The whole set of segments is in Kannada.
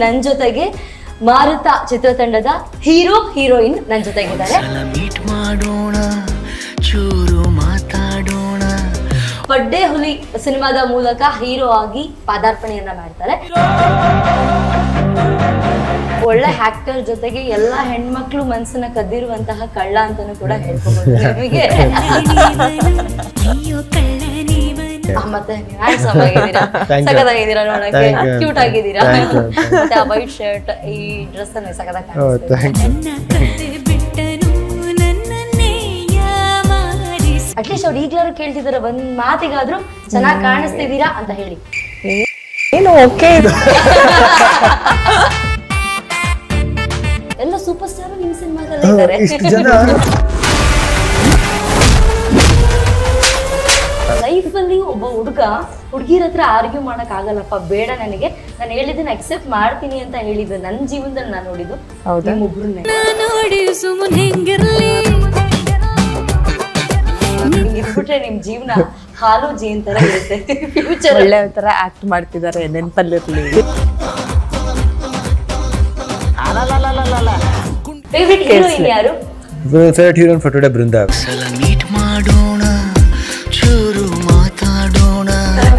ನನ್ನ ಜೊತೆಗೆ ಮಾರುತ ಚಿತ್ರತಂಡದ ಹೀರೋ ಹೀರೋಯಿನ್ ನನ್ನ ಜೊತೆಗಿದ್ದಾರೆ. ಪಡ್ಡೆ ಹುಲಿ ಸಿನಿಮಾದ ಮೂಲಕ ಹೀರೋ ಆಗಿ ಪಾದಾರ್ಪಣೆಯನ್ನ ಮಾಡ್ತಾರೆ. ಒಳ್ಳೆ ಆಕ್ಟರ್ ಜೊತೆಗೆ ಎಲ್ಲಾ ಹೆಣ್ಮಕ್ಳು ಮನಸ್ಸನ್ನ ಕದ್ದಿರುವಂತಹ ಕಳ್ಳ ಅಂತಾನೂ ಕೂಡ ಹೇಳ್ಕೊಬಹುದು ನಿಮಗೆ. ಮತ್ತೆ ಹ್ಯಾಂಡ್ಸಮ್ ಆಗಿದ್ದೀರಾ, ಸಖತ್ತಾಗಿದ್ದೀರಾ, ನೋಡಕ್ಕೆ ಕ್ಯೂಟ್ ಆಗಿದ್ದೀರಾ. ಮತ್ತೆ ಆ ವೈಟ್ ಶರ್ಟ್, ಈ ಡ್ರೆಸ್ ಅನ್ನ ಸಖತ್ತಾಗಿ ಅಟ್ಲೀಸ್ಟ್ ಅವ್ರು ಈಗ್ಲಾರು ಕೇಳ್ತಿದಾರೆ, ಒಂದ್ ಮಾತಿಗಾದ್ರೂ ಚೆನ್ನಾಗಿ ಕಾಣಿಸ್ತಿದ್ದೀರಾ ಅಂತ ಹೇಳಿ. ಏನು ಓಕೆ, ಎಲ್ಲ ಸೂಪರ್ ಸ್ಟಾರ್ ನಿಮ್ ಸಿನಿಮಾದಲ್ಲೇ ಇದ್ದಾರೆ. ಲೈಫ್ ಅಲ್ಲಿ ಒಬ್ಬ ಹುಡುಗಿರ ಹತ್ರ ಆರ್ಗ್ಯೂ ಮಾಡಕ್ ಆಗಲ್ಲಪ್ಪ, ಬೇಡ ನನಗೆ, ನಾನು ಹೇಳಿದ್ದನ್ನ ಅಕ್ಸೆಪ್ಟ್ ಮಾಡ್ತೀನಿ ಅಂತ ಹೇಳಿದ್ದು ನನ್ನ ಜೀವನದಲ್ಲಿ ನಾನು ನೋಡಿದ್ದು ನಿಮ್ಮೊಬ್ರನ್ನೇ. ಇಟ್ಬಿಟ್ರೆ ನಿಮ್ ಜೀವನ ಹಾಲು ಜೀನ್ ತರ ಇರುತ್ತೆ. ಫ್ಯೂಚರ್ ಒಳ್ಳೆ ತರ ಆಕ್ಟ್ ಮಾಡ್ತಿದ್ದಾರೆ, ನೆನಪಲ್ಲಿರ್ಲಿ. ಫೇವರಿಟ್ ಹೀರೋಯಿನ್ ಯಾರು? Favourite heroine for today Brinda.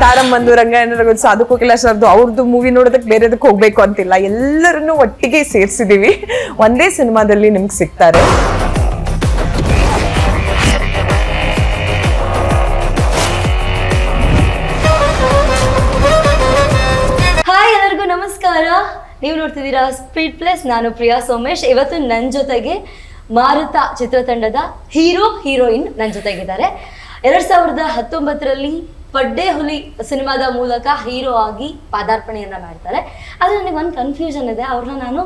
ತಾರಮ್ಮಂದು, ರಂಗಾಯಣ ರಘು, ಸಾಧು ಕೋಕಿಲ ಸರ್ದು ಅವ್ರದ್ದು ಮೂವಿ ನೋಡೋದಕ್ಕೆ ಬೇರೆದಕ್ಕೆ ಹೋಗ್ಬೇಕು ಅಂತಿಲ್ಲ, ಎಲ್ಲರನ್ನು ಒಟ್ಟಿಗೆ ಸೇರ್ಸಿದೀವಿ, ಒಂದೇ ಸಿನಿಮಾದಲ್ಲಿ ನಿಮ್ಗೆ ಸಿಗ್ತಾರೆ. ಹಾಯ್, ಎಲ್ಲರಿಗೂ ನಮಸ್ಕಾರ. ನೀವು ನೋಡ್ತಿದ್ದೀರಾ ಸ್ಪೀಡ್ ಪ್ಲಸ್. ನಾನು ಪ್ರಿಯಾ ಸೋಮೇಶ್. ಇವತ್ತು ನನ್ನ ಜೊತೆಗೆ ಮಾರುತ ಚಿತ್ರತಂಡದ ಹೀರೋ ಹೀರೋಯಿನ್ ನನ್ನ ಜೊತೆಗಿದ್ದಾರೆ. 2019ರಲ್ಲಿ ಪಡ್ಡೆ ಹುಲಿ ಸಿನಿಮಾದ ಮೂಲಕ ಹೀರೋ ಆಗಿ ಪಾದಾರ್ಪಣೆಯನ್ನ ಮಾಡ್ತಾರೆ. ಆದರೆ ನನಗೆ ಒಂದು ಕನ್ಫ್ಯೂಷನ್ ಇದೆ, ಅವ್ರನ್ನ ನಾನು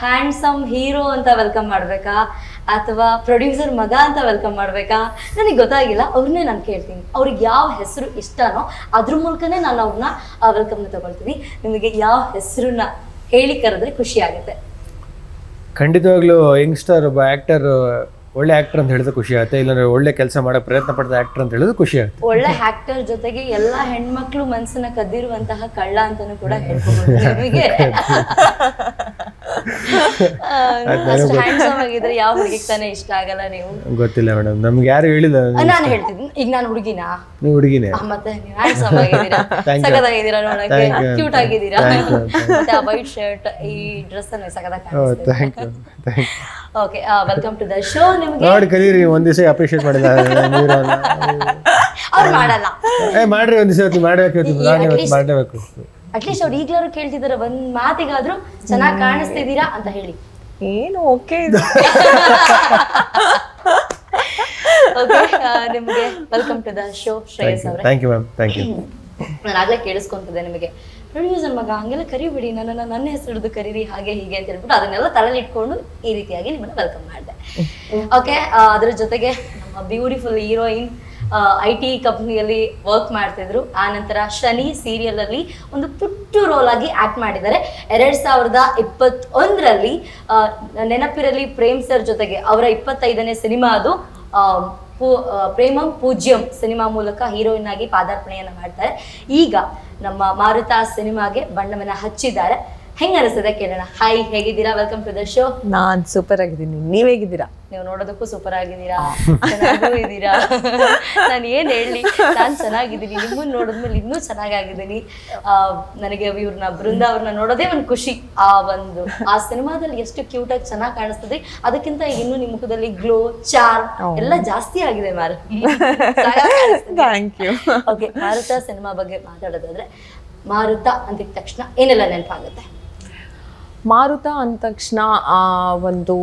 ಹ್ಯಾಂಡ್ಸಮ್ ಹೀರೋ ಅಂತ ವೆಲ್ಕಮ್ ಮಾಡಬೇಕಾ ಅಥವಾ ಪ್ರೊಡ್ಯೂಸರ್ ಮಗ ಅಂತ ವೆಲ್ಕಮ್ ಮಾಡಬೇಕಾ ನನಗೆ ಗೊತ್ತಾಗಿಲ್ಲ. ಅವ್ರನ್ನೇ ನಾನು ಕೇಳ್ತೀನಿ, ಅವ್ರಿಗೆ ಯಾವ ಹೆಸರು ಇಷ್ಟನೋ ಅದ್ರ ಮೂಲಕನೇ ನಾನು ಅವ್ರನ್ನ ವೆಲ್ಕಮ್ನ ತಗೊಳ್ತೀನಿ. ನಿಮಗೆ ಯಾವ ಹೆಸರನ್ನ ಹೇಳಿ ಕರೆದ್ರೆ ಖುಷಿ ಆಗುತ್ತೆ? ಖಂಡಿತವಾಗ್ಲೂ ಯಂಗ್ಸ್ಟರ್ ಒಬ್ಬ ಆಕ್ಟರ್, ಒಳ್ಳೆ ಆಕ್ಟರ್ ಅಂತ ಹೇಳಿದ್ರೆ ಖುಷಿ ಆಗುತ್ತೆ, ಇಲ್ಲಾಂದ್ರೆ ಒಳ್ಳೆ ಕೆಲಸ ಮಾಡೋ ಪ್ರಯತ್ನ ಪಡ್ದ ಆಕ್ಟರ್ ಅಂತ ಹೇಳಿದ್ರೆ ಖುಷಿ ಆಗುತ್ತೆ. ಒಳ್ಳೆ ಆಕ್ಟರ್ ಜೊತೆಗೆ ಎಲ್ಲಾ ಹೆಣ್ಮಕ್ಳು ಮನಸ್ಸನ್ನ ಕದ್ದಿರುವಂತಹ ಕಳ್ಳ ಅಂತಾನೂ ಕೂಡ ಹೇಳ್ಬಹುದು ನಿಮಗೆ. ಅಷ್ಟು ಹ್ಯಾಂಡ್ಸಮ್ ಆಗಿದ್ರೆ ಯಾವ ಹುಡುಗಿಗೆ ತಾನೇ ಇಷ್ಟ ಆಗಲ್ಲ? ನೀವು ಗೊತ್ತಿಲ್ಲ ಮೇಡಮ್, ನಮ್ಗೆ ಯಾರು ಹೇಳಿಲ್ಲ. ನಾನು ಹೇಳ್ತಿದ್ದೀನಿ, ಈಗ ನಾನು ಹುಡುಗಿನಾ? ನೀವು ಹುಡುಗಿನೇ. ಮತ್ತೆ ನೀವು ಹ್ಯಾಂಡ್ಸಮ್ ಆಗಿದ್ದೀರಾ, ಸಖತ್ತಾಗಿದ್ದೀರಾ, ನೋಡಕ್ಕೆ ಕ್ಯೂಟ್ ಆಗಿದ್ದೀರಾ. ಮತ್ತೆ ಆ ವೈಟ್ ಶರ್ಟ್, ಈ ಡ್ರೆಸ್ ಅನ್ನು ಸಖತ್ತಾಗಿ ಕಾಣಿಸ್ತಿದೆ. Okay, welcome to the show. ನಿಮಗೆ ನೋಡಿ ಕಲೀರಿ, ಒಂದ್ ದಿವಸ ಅಪ್ರಿಶಿಯೇಟ್ ಮಾಡಿಲ್ಲ ಅವ್ರು ಮಾಡಲ್ಲ. ಮಾಡ್ರಿ, ಒಂದ್ ದಿವಸ ಮಾಡಬೇಕು. ಅಟ್ಲೀಸ್ಟ್ ಅವ್ರು ಈಗ್ಲಾರು ಕೇಳ್ತಿದಾರೆ, ಒಂದ್ ಮಾತಿಗಾದ್ರೂ ಚೆನ್ನಾಗಿ ಕಾಣಿಸ್ತಿದ್ದೀರಾ ಅಂತ ಹೇಳಿ. ಏನು ಓಕೆ. ನಿಮ್ಗೆ welcome to the show Shreyas ಅವರೇ. Thank you ma'am, thank you. ನಾನು ಆಗ್ಲೇ ಕೇಳಿಸ್ಕೊಂತಿದ್ದೆ, ನಿಮಗೆ ಪ್ರೊಡ್ಯೂಸರ್ ಮಗ ಹಂಗೆಲ್ಲ ಕರಿಬೇಡಿ, ನನ್ನ ಹೆಸರು ಹಿಡಿದು ಕರೀರಿ ಹಾಗೆ ಹೀಗೆ ಅಂತ ಹೇಳ್ಬಿಟ್ಟು ಅದನ್ನೆಲ್ಲ ತಲೆಯಲ್ಲಿ ಇಟ್ಕೊಂಡು ಈ ರೀತಿಯಾಗಿ ನಿಮ್ಮನ್ನ ವೆಲ್ಕಮ್ ಮಾಡಿದೆ. ಓಕೆ, ಅದ್ರ ಜೊತೆಗೆ ನಮ್ಮ ಬ್ಯೂಟಿಫುಲ್ ಹೀರೋಯಿನ್ IT ಕಂಪ್ನಿಯಲ್ಲಿ ವರ್ಕ್ ಮಾಡ್ತಿದ್ರು. ಆ ನಂತರ ಶನಿ ಸೀರಿಯಲ್ ಅಲ್ಲಿ ಒಂದು ಪುಟ್ಟು ರೋಲ್ ಆಗಿ ಆಕ್ಟ್ ಮಾಡಿದ್ದಾರೆ. 2021ರಲ್ಲಿ ನೆನಪಿರಲಿ ಪ್ರೇಮ್ ಸರ್ ಜೊತೆಗೆ ಅವರ 25ನೇ ಸಿನಿಮಾ ಅದು ಪ್ರೇಮಂ ಪೂಜ್ಯಂ ಸಿನಿಮಾ ಮೂಲಕ ಹೀರೋಯಿನ್ ಆಗಿ ಪಾದಾರ್ಪಣೆಯನ್ನ ಮಾಡ್ತಾರೆ. ಈಗ ನಮ್ಮ ಮಾರುತ ಸಿನಿಮಾಗೆ ಬಣ್ಣವನ್ನ ಹಚ್ಚಿದ್ದಾರೆ. ಹೆಂಗ ಅನಿಸ್ತದೆ ಕೇಳೋಣ. ಹಾಯ್, ಹೇಗಿದ್ದೀರಾ? Welcome to the show. ನಾನ್ ಸೂಪರ್ ಆಗಿದ್ದೀನಿ, ನೀವ್ ಹೇಗಿದ್ದೀರಾ? ನೀವು ನೋಡೋದಕ್ಕೂ ಸೂಪರ್ ಆಗಿದ್ದೀರಾ, ಚೆನ್ನಾಗೂ ಇದ್ದೀರಾ. ನಾನು ಏನ್ ಹೇಳಿ, ನಾನ್ ಚೆನ್ನಾಗಿದ್ದೀನಿ, ನಿಮ್ಮನ್ನ ನೋಡಿದ್ಮೇಲೆ ಇನ್ನೂ ಚೆನ್ನಾಗಿದ್ದೀನಿ. ನನಗೆ ಇವ್ರನ್ನ ಬೃಂದಾ ಅವ್ರನ್ನ ನೋಡೋದೇ ಒಂದು ಖುಷಿ. ಆ ಸಿನಿಮಾದಲ್ಲಿ ಎಷ್ಟು ಕ್ಯೂಟ್ ಆಗಿ ಚೆನ್ನಾಗಿ ಕಾಣಿಸ್ತದೆ, ಅದಕ್ಕಿಂತ ಇನ್ನೂ ನಿಮ್ಮ ಮುಖದಲ್ಲಿ ಗ್ಲೋ, ಚಾರ್ಮ್ ಎಲ್ಲ ಜಾಸ್ತಿ ಆಗಿದೆ Maru. Thank you. Okay, Marutha cinema ಬಗ್ಗೆ ಮಾತಾಡೋದಾದ್ರೆ, ಮಾರುತ ಅಂದಿದ ತಕ್ಷಣ ಏನೆಲ್ಲ ನೆನಪಾಗುತ್ತೆ? ಮಾರುತ ಅಂದ ತಕ್ಷಣ ಒಂದು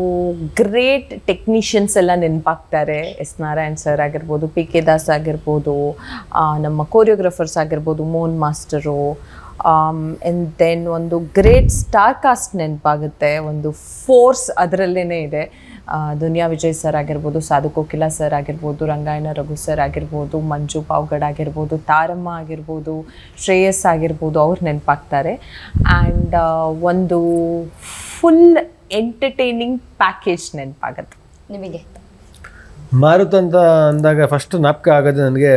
ಗ್ರೇಟ್ ಟೆಕ್ನಿಷಿಯನ್ಸ್ ಎಲ್ಲ ನೆನಪಾಗ್ತಾರೆ. ಎಸ್ ನಾರಾಯಣ್ ಸರ್ ಆಗಿರ್ಬೋದು, PK ದಾಸ್ ಆಗಿರ್ಬೋದು, ನಮ್ಮ ಕೋರಿಯೋಗ್ರಾಫರ್ಸ್ ಆಗಿರ್ಬೋದು, ಮೋಹನ್ ಮಾಸ್ಟರು, ಆ್ಯಂಡ್ ದೆನ್ ಒಂದು ಗ್ರೇಟ್ ಸ್ಟಾರ್ ಕಾಸ್ಟ್ ನೆನಪಾಗುತ್ತೆ. ಒಂದು ಫೋರ್ಸ್ ಅದರಲ್ಲೇ ಇದೆ. ದುನಿಯಾ ವಿಜಯ್ ಸರ್ ಆಗಿರ್ಬೋದು, ಸಾಧು ಕೋಕಿಲ ಸರ್ ಆಗಿರ್ಬೋದು, ರಂಗಾಯಣ ರಘು ಸರ್ ಆಗಿರ್ಬೋದು, ಮಂಜು ಪಾವ್ಗಡ್ ಆಗಿರ್ಬೋದು, ತಾರಮ್ಮ ಆಗಿರ್ಬೋದು, ಶ್ರೇಯಸ್ ಆಗಿರ್ಬೋದು, ಅವ್ರು ನೆನಪಾಗ್ತಾರೆ. ಆ್ಯಂಡ್ ಒಂದು ಫುಲ್ ಎಂಟರ್ಟೈನಿಂಗ್ ಪ್ಯಾಕೇಜ್ ನೆನಪಾಗತ್ತೆ. ನಿಮಗೆ ಮಾರುತ ಅಂತ ಅಂದಾಗ ಫಸ್ಟ್ ಜ್ಞಾಪಕ ಆಗೋದು ನನಗೆ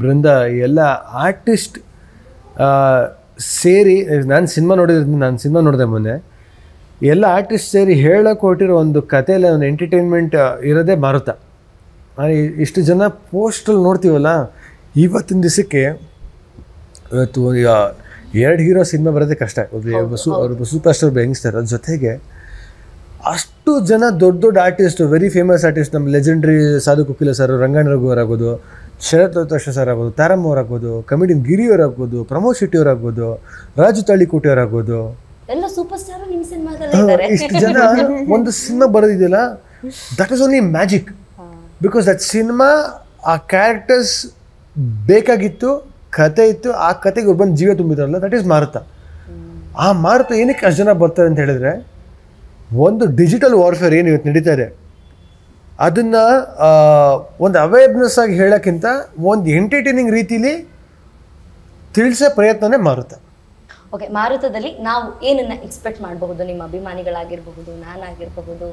ಬೃಂದ. ಎಲ್ಲ ಆರ್ಟಿಸ್ಟ್ ಸೇರಿ ನಾನು ಸಿನಿಮಾ ನೋಡಿದೆ ಮೊನ್ನೆ, ಎಲ್ಲ ಆರ್ಟಿಸ್ಟ್ ಸೇರಿ ಹೇಳಕ್ಕೆ ಹೊರಟಿರೋ ಒಂದು ಕಥೆಯಲ್ಲಿ ಒಂದು ಎಂಟರ್ಟೈನ್ಮೆಂಟ್ ಇರೋದೇ ಮಾರುತ. ಇಷ್ಟು ಜನ ಪೋಸ್ಟಲ್ಲಿ ನೋಡ್ತೀವಲ್ಲ, ಇವತ್ತಿನ ದಿವಸಕ್ಕೆ ಇವತ್ತು 2 ಹೀರೋ ಸಿನಿಮಾ ಬರೋದೇ ಕಷ್ಟ. ಅವ್ರು ಸೂಪರ್ ಸ್ಟಾರ್ ಯಂಗ್ಸ್ಟರ್, ಅದ್ರ ಜೊತೆಗೆ ಅಷ್ಟು ಜನ ದೊಡ್ಡ ಆರ್ಟಿಸ್ಟ್, ವೆರಿ ಫೇಮಸ್ ಆರ್ಟಿಸ್ಟ್, ನಮ್ಮ ಲೆಜೆಂಡ್ರಿ ಸಾಧು ಕುಕಿಲ ಸರ್, ರಂಗಣ್ಣ ರಘು ಅವರಾಗ್ಬೋದು, ಶರತ್ ಲೋತಾಶ ಸರ್ ಆಗ್ಬೋದು, ತಾರಮ್ಮ ಅವರಾಗ್ಬೋದು, ಕಮಿಡಿಯನ್ ಗಿರಿ ಅವರಾಗ್ಬೋದು, ಪ್ರಮೋದ್ ಶೆಟ್ಟಿ ಅವರಾಗ್ಬೋದು, ರಾಜು ತಾಳಿಕೋಟೆ ಅವರಾಗ್ಬೋದು, ಎಲ್ಲ ಸೂಪರ್ ಸ್ಟಾರ್ ನಿಮ್ಮ ಸಿನಿಮಾದಲ್ಲಿ ಇದ್ದಾರೆ. ಇಷ್ಟು ಜನ ಒಂದು ಸಿನಿಮಾ ಬರೋದಿದೆಯಲ್ಲ, that is only magic. Because that cinema ಆ ಕ್ಯಾರೆಕ್ಟರ್ಸ್ ಬೇಕಾಗಿತ್ತು, ಕತೆ ಇತ್ತು, ಆ ಕತೆಗೆ ಒಬ್ಬನ ಜೀವ ತುಂಬಿದಾರಲ್ಲ, ದಟ್ ಈಸ್ ಮಾರುತ. ಆ ಮಾರುತ ಏನಕ್ಕೆ ಅಷ್ಟು ಜನ ಬರ್ತಾರೆ ಅಂತ ಹೇಳಿದ್ರೆ, ಒಂದು ಡಿಜಿಟಲ್ ವಾರ್ಫೇರ್ ಏನು ಇವತ್ತು ನಡೀತಾ ಇದೆ, ಅದನ್ನು ಒಂದು ಅವೇರ್ನೆಸ್ ಆಗಿ ಹೇಳೋಕ್ಕಿಂತ ಒಂದು ಎಂಟರ್ಟೈನಿಂಗ್ ರೀತಿಲಿ ತಿಳಿಸೋ ಪ್ರಯತ್ನನೇ ಮಾರುತ. ಓಕೆ, ಮಾರುತದಲ್ಲಿ ನಾವು ಏನನ್ನ ಎಕ್ಸ್ಪೆಕ್ಟ್ ಮಾಡಬಹುದು? ನಿಮ್ಮ ಅಭಿಮಾನಿಗಳಾಗಿರಬಹುದು, ನಾನಾಗಿರಬಹುದು,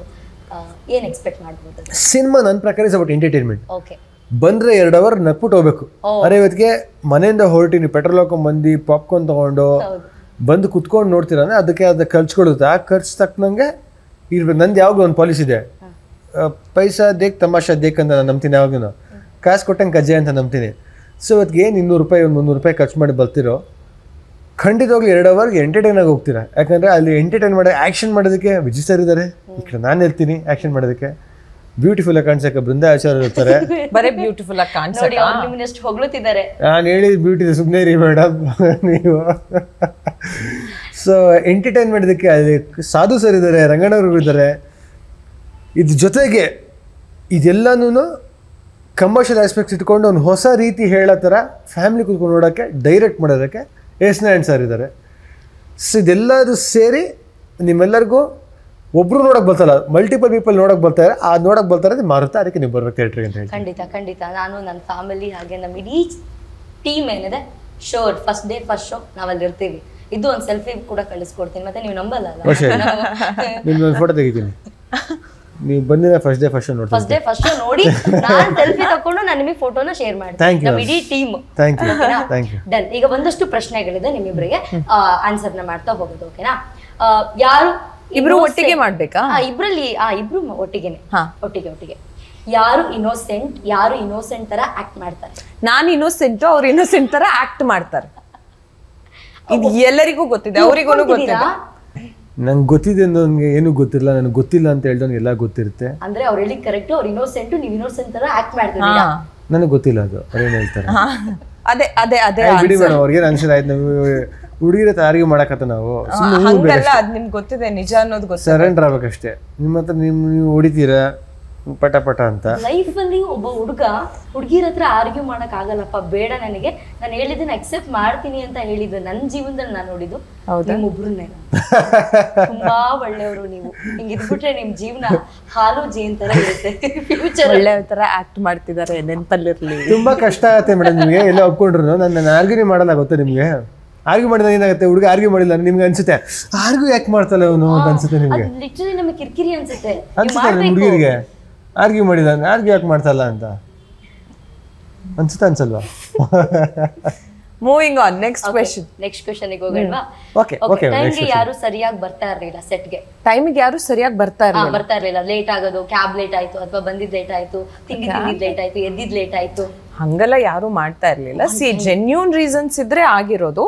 ಏನು ಎಕ್ಸ್ಪೆಕ್ಟ್ ಮಾಡಬಹುದು? ಸಿನಿಮಾ ನನ್ನ ಪ್ರಕಾರ ಇಸ್ ಅಬೌಟ್ ಎಂಟರ್ಟೈನ್ಮೆಂಟ್. ಓಕೆ, ಬಂದರೆ 2 ಅವರ್ ನಕ್ಬಿಟ್ಟು ಹೋಗ್ಬೇಕು. ಅರೆ ಇವತ್ತಿಗೆ ಮನೆಯಿಂದ ಹೊರಟಿನಿ, ಪೆಟ್ರೋಲ್ ಹಾಕೊಂಡು ಬಂದು ಪಾಪ್ಕಾರ್ನ್ ತೊಗೊಂಡು ಬಂದು ಕುತ್ಕೊಂಡು ನೋಡ್ತೀರ, ಅದಕ್ಕೆ ಅದು ಖರ್ಚುಕೊಡುತ್ತೆ. ಆ ಖರ್ಚು ತಕ್ಕನಂಗೆ ಇರ್ಬೇಕು. ನಂದು ಯಾವಾಗಲೂ ಒಂದು ಪಾಲಿಸಿ ಇದೆ, ಪೈಸಾ ದೇಕ್ ತಮಾಷಾ ದೇಕ್ ಅಂತ ನಾನು ನಂಬ್ತೀನಿ. ಯಾವಾಗೂ ಕಾಸು ಕೊಟ್ಟಂಗೆ ಕಜ್ಜೆ ಅಂತ ನಂಬ್ತೀನಿ. ಸೊ ಇವತ್ತಿಗೆ 200 ರೂಪಾಯಿ, ಒಂದು 300 ರೂಪಾಯಿ ಖರ್ಚು ಮಾಡಿ ಬರ್ತಿರೋ, ಖಂಡಿತವಾಗ್ಲೂ 2 ಅವರ್ಗೆ ಎಂಟರ್ಟೈನ್ ಆಗಿ ಹೋಗ್ತೀರಾ. ಯಾಕಂದರೆ ಅಲ್ಲಿ ಎಂಟರ್ಟೈನ್ ಮಾಡಿ ಆ್ಯಕ್ಷನ್ ಮಾಡೋದಕ್ಕೆ ವಿಜಯ್ ಸರ್ ಇದ್ದಾರೆ, ಈ ಕಡೆ ನಾನು ಇರ್ತೀನಿ ಆ್ಯಕ್ಷನ್ ಮಾಡೋದಕ್ಕೆ. ಬ್ಯೂಟಿಫುಲ್ ಆಗಿ ಕಾಣಿಸಕ್ಕೆ ಬೃಂದಾ ಆಚಾರ್ಯ ಇರ್ತಾರೆ, ಬರೀ ಬ್ಯೂಟಿಫುಲ್ ಆಗಿ ಕಾಣಿಸ್ತಾರೆ. ಎಷ್ಟು ಹೊಗಳುತ್ತಿದ್ದಾರೆ. ನಾನು ಹೇಳಿದ ಬ್ಯೂಟಿ ಸುಮ್ಮನೆ ರೀ ಮೇಡಮ್ ನೀವು. ಸೊ ಎಂಟರ್ಟೈನ್ ಮಾಡೋದಕ್ಕೆ ಅಲ್ಲಿ ಸಾಧು ಸರ್ ಇದ್ದಾರೆ, ರಂಗಣ್ಣವ್ರು ಇದ್ದಾರೆ. ಇದ್ರ ಜೊತೆಗೆ ಇದೆಲ್ಲನೂ ಕಮರ್ಷಿಯಲ್ ಆಸ್ಪೆಕ್ಟ್ಸ್ ಇಟ್ಕೊಂಡು ಒಂದು ಹೊಸ ರೀತಿ ಹೇಳೋ ಥರ ಫ್ಯಾಮಿಲಿ ಕೂತ್ಕೊಂಡು ನೋಡೋಕ್ಕೆ, ಡೈರೆಕ್ಟ್ ಮಾಡೋದಕ್ಕೆ ಎಸ್.ನಾರಾಯಣ್ ಸರ್ ಇದ್ದಾರೆ. ಸೊ ಇದೆಲ್ಲದು ಸೇರಿ ನಿಮ್ಮೆಲ್ಲರಿಗೂ ಒಬ್ರು ನೋಡಕ್ ಬರ್ತಲ್ಲ, ಮಲ್ಟಿಪಲ್ ಪೀಪಲ್ ನೋಡಕ್ ಬರ್ತಾರೆ. ಆ ನೋಡಕ್ ಬರ್ತಾರೆ ಮಾರುತ, ಅದಕ್ಕೆ ನೀವು ಬರ್ಬೇಕು ಥಿಯೇಟ್ರಿಗೆ ಅಂತ ಹೇಳಿ. ಖಂಡಿತ ನಾನು ನನ್ನ ಫ್ಯಾಮಿಲಿ ಹಾಗೆ ನಮ್ಮ ಇಡೀ ಟೀಮ್ ಏನಿದೆ, sure first day first show ನಾವಲ್ಲಿ ಇರ್ತೀವಿ. ಇದು ಒಂದು ಸೆಲ್ಫಿ ಕೂಡ ಕಳಿಸ್ಕೊಡ್ತೀನಿ, ಮತ್ತೆ ನೀವು ನಂಬಲ್ಲ ನಿಮ್ದೊಂದು ಫೋಟೋ ತೆಗಿತೀನಿ. ನೀವು ಬಂದಿನ ಫಸ್ಟ್ ಡೇ ಫಸ್ಟ್ ಶೋ ನೋಡಿ, ಫಸ್ಟ್ ಡೇ ಫಸ್ಟ್ ಶೋ ನೋಡಿ ನಾನು ಸೆಲ್ಫಿ ತಕೊಂಡು ನಾನು ನಿಮಗೆ ಫೋಟೋನ ಶೇರ್ ಮಾಡ್ತೀನಿ, ನಮ್ಮ ಇಡೀ ಟೀಮ್. Thank you. ಡನ್. ಈಗ ಒಂದಷ್ಟು ಪ್ರಶ್ನೆಗಳಿದೆ, ನಿಮ್ಮಿಬ್ಬರಿಗೆ ಆನ್ಸರ್ನ ಮಾಡ್ತಾ ಹೋಗೋದು. ಓಕೆನಾ? ಯಾರು ಇಬ್ರು ಒಟ್ಟಿಗೆ ಮಾಡ್ಬೇಕಾ? ಇಬ್ರಲ್ಲಿ ಇಬ್ರು ಒಟ್ಟಿಗೆ ಯಾರು ಇನ್ನೋಸೆಂಟ್, ಯಾರು ಇನ್ನೋಸೆಂಟ್ ತರ ಆಕ್ಟ್ ಮಾಡ್ತಾರೆ? ನಾನು ಇನ್ನೋಸೆಂಟ್, ಅವ್ರು ಇನ್ನೋಸೆಂಟ್ ತರ ಆಕ್ಟ್ ಮಾಡ್ತಾರೆ. ಇದು ಎಲ್ಲರಿಗೂ ಗೊತ್ತಿದೆ, ಅವರಿಗೂ ಗೊತ್ತಿದೆ. ನಂಗೆ ಗೊತ್ತಿದೆ ನನಗೆ ಏನು ಗೊತ್ತಿಲ್ಲ, ನನಗೆ ಗೊತ್ತಿಲ್ಲ ಅಂತ ಹೇಳ್ದವ್ನು ಎಲ್ಲ ಗೊತ್ತಿರುತ್ತೆ. ಅಂದ್ರೆ ಅವ್ರು ಹೇಳಿ ಕರೆಕ್ಟ್, ಅವ್ರು ಇನ್ನೋಸೆಂಟ್, ನೀವು ಇನ್ನೋಸೆಂಟ್ ತರ ಆಕ್ಟ್ ಮಾಡ್ತೀರಾ? ನನಗೆ ಗೊತ್ತಿಲ್ಲ ಅದು ಅವ್ರೇನು ಹೇಳ್ತಾರೆ. ಅದೇ ಬಿಡಿ ಮೇಡಮ್, ಅವ್ರಿಗೇನು ಅನ್ಸಿಲ್ಲ. ಆಯ್ತು, ನಾವು ಹುಡುಗಿರ ಆರ್ಗ್ಯೂ ಮಾಡಕತ್ತ ನಾವು ಹಂಗಲ್ಲ, ಅದ್ ನಿಮ್ಗೆ ಗೊತ್ತಿದೆ ನಿಜ ಅನ್ನೋದು ಗೊತ್ತಿದೆ. ಸರೆಂಡರ್ ಆಗ್ಬೇಕಷ್ಟೇ. ನಿಮ್ಮ ಹತ್ರ ನೀವು ಹೊಡಿತೀರಾ ಪಟ ಪಟ ಅಂತ. ಲೈಫ್ ಅಲ್ಲಿ ಒಬ್ಬ ಹುಡುಗಿರ ಹತ್ರ ಆರ್ಗ್ಯೂ ಮಾಡಕ್ ಆಗಲ್ಲಪ್ಪ, ಬೇಡ ನನಗೆ, ನಾನು ಹೇಳಿದ್ದನ್ನ ಅಕ್ಸೆಪ್ಟ್ ಮಾಡ್ತೀನಿ ಅಂತ ಹೇಳಿದ್ದು ನನ್ನ ಜೀವನದಲ್ಲಿ ನಾನು ನೋಡಿದ್ದು ನಿಮ್ಮೊಬ್ರನ್ನೇ. ತುಂಬಾ ಒಳ್ಳೆಯವರು ನೀವು. ಹಿಂಗ್ ಇದ್ಬಿಟ್ರೆ ನಿಮ್ ಜೀವನ ಹಾಲು ಜೇನ್ ತರ ಇರುತ್ತೆ. ಫ್ಯೂಚರ್ ಒಳ್ಳೆ ತರ ಆಕ್ಟ್ ಮಾಡ್ತಿದ್ದಾರೆ, ನೆನಪಲ್ಲಿರ್ಲಿ. ತುಂಬಾ ಕಷ್ಟ ಆಗತ್ತೆ ಮೇಡಮ್ ನಿಮಗೆ. ಎಲ್ಲ ಒಪ್ಕೊಂಡ್ರು ನಾನು ಆರ್ಗ್ಯೂ ಮಾಡಲ್ಲ, ಗೊತ್ತಾ ನಿಮ್ಗೆ? ಆರ್ಗ್ಯೂ ಮಾಡಿದಾಗ ಏನಾಗುತ್ತೆ, ಹುಡುಗ ಆರ್ಗ್ಯೂ ಮಾಡಿಲ್ಲ ನಿಮ್ಗೆ ಅನ್ಸುತ್ತೆ, ಆರ್ಗ್ಯೂ ಯಾಕೆ ಮಾಡ್ತಾಳೆ ಅವನು ಅಂತ ಅನ್ಸುತ್ತೆ ನಿಮ್ಗೆ. ಲಿಟರಲಿ ನಮಗೆ ಕಿರಿಕಿರಿ ಅನ್ಸುತ್ತೆ ಹುಡುಗಿರಿಗೆ, ಆರ್ಗ್ಯೂ ಮಾಡಿಲ್ಲ, ಆರ್ಗ್ಯೂ ಯಾಕೆ ಮಾಡ್ತಾಯಿಲ್ಲ ಅಂತ ಅನ್ಸಲ್ವಾ? ಮೂವಿಂಗ್ ಆನ್, ನೆಕ್ಸ್ಟ್ ಕ್ವೆಶ್ಚನ್ ಹೋಗೋಣ. ಟೈಮ್ಗೆ ಯಾರು ಸರಿಯಾಗಿ ಬರ್ತಾ ಇರಲಿಲ್ಲ ಸೆಟ್ಗೆ? ಟೈಮಿಗೆ ಯಾರು ಸರಿಯಾಗಿ ಬರ್ತಾ ಇರಲಿಲ್ಲ. ಲೇಟ್ ಆಗೋದು, ಕ್ಯಾಬ್ ಲೇಟ್ ಆಯ್ತು, ಅಥವಾ ಬಂದಿದ್ ಲೇಟ್ ಆಯ್ತು, ತಿಂದಿದ್ ಲೇಟ್ ಆಯ್ತು, ಎದ್ದಿದ್ ಲೇಟ್ ಆಯ್ತು, ಹಂಗೆಲ್ಲ ಯಾರು ಮಾಡ್ತಾ ಇರ್ಲಿಲ್ಲ. ಜೆನ್ಯೂನ್ ರೀಸನ್ಸ್ ಇದ್ರೆ ಆಗಿರೋದು.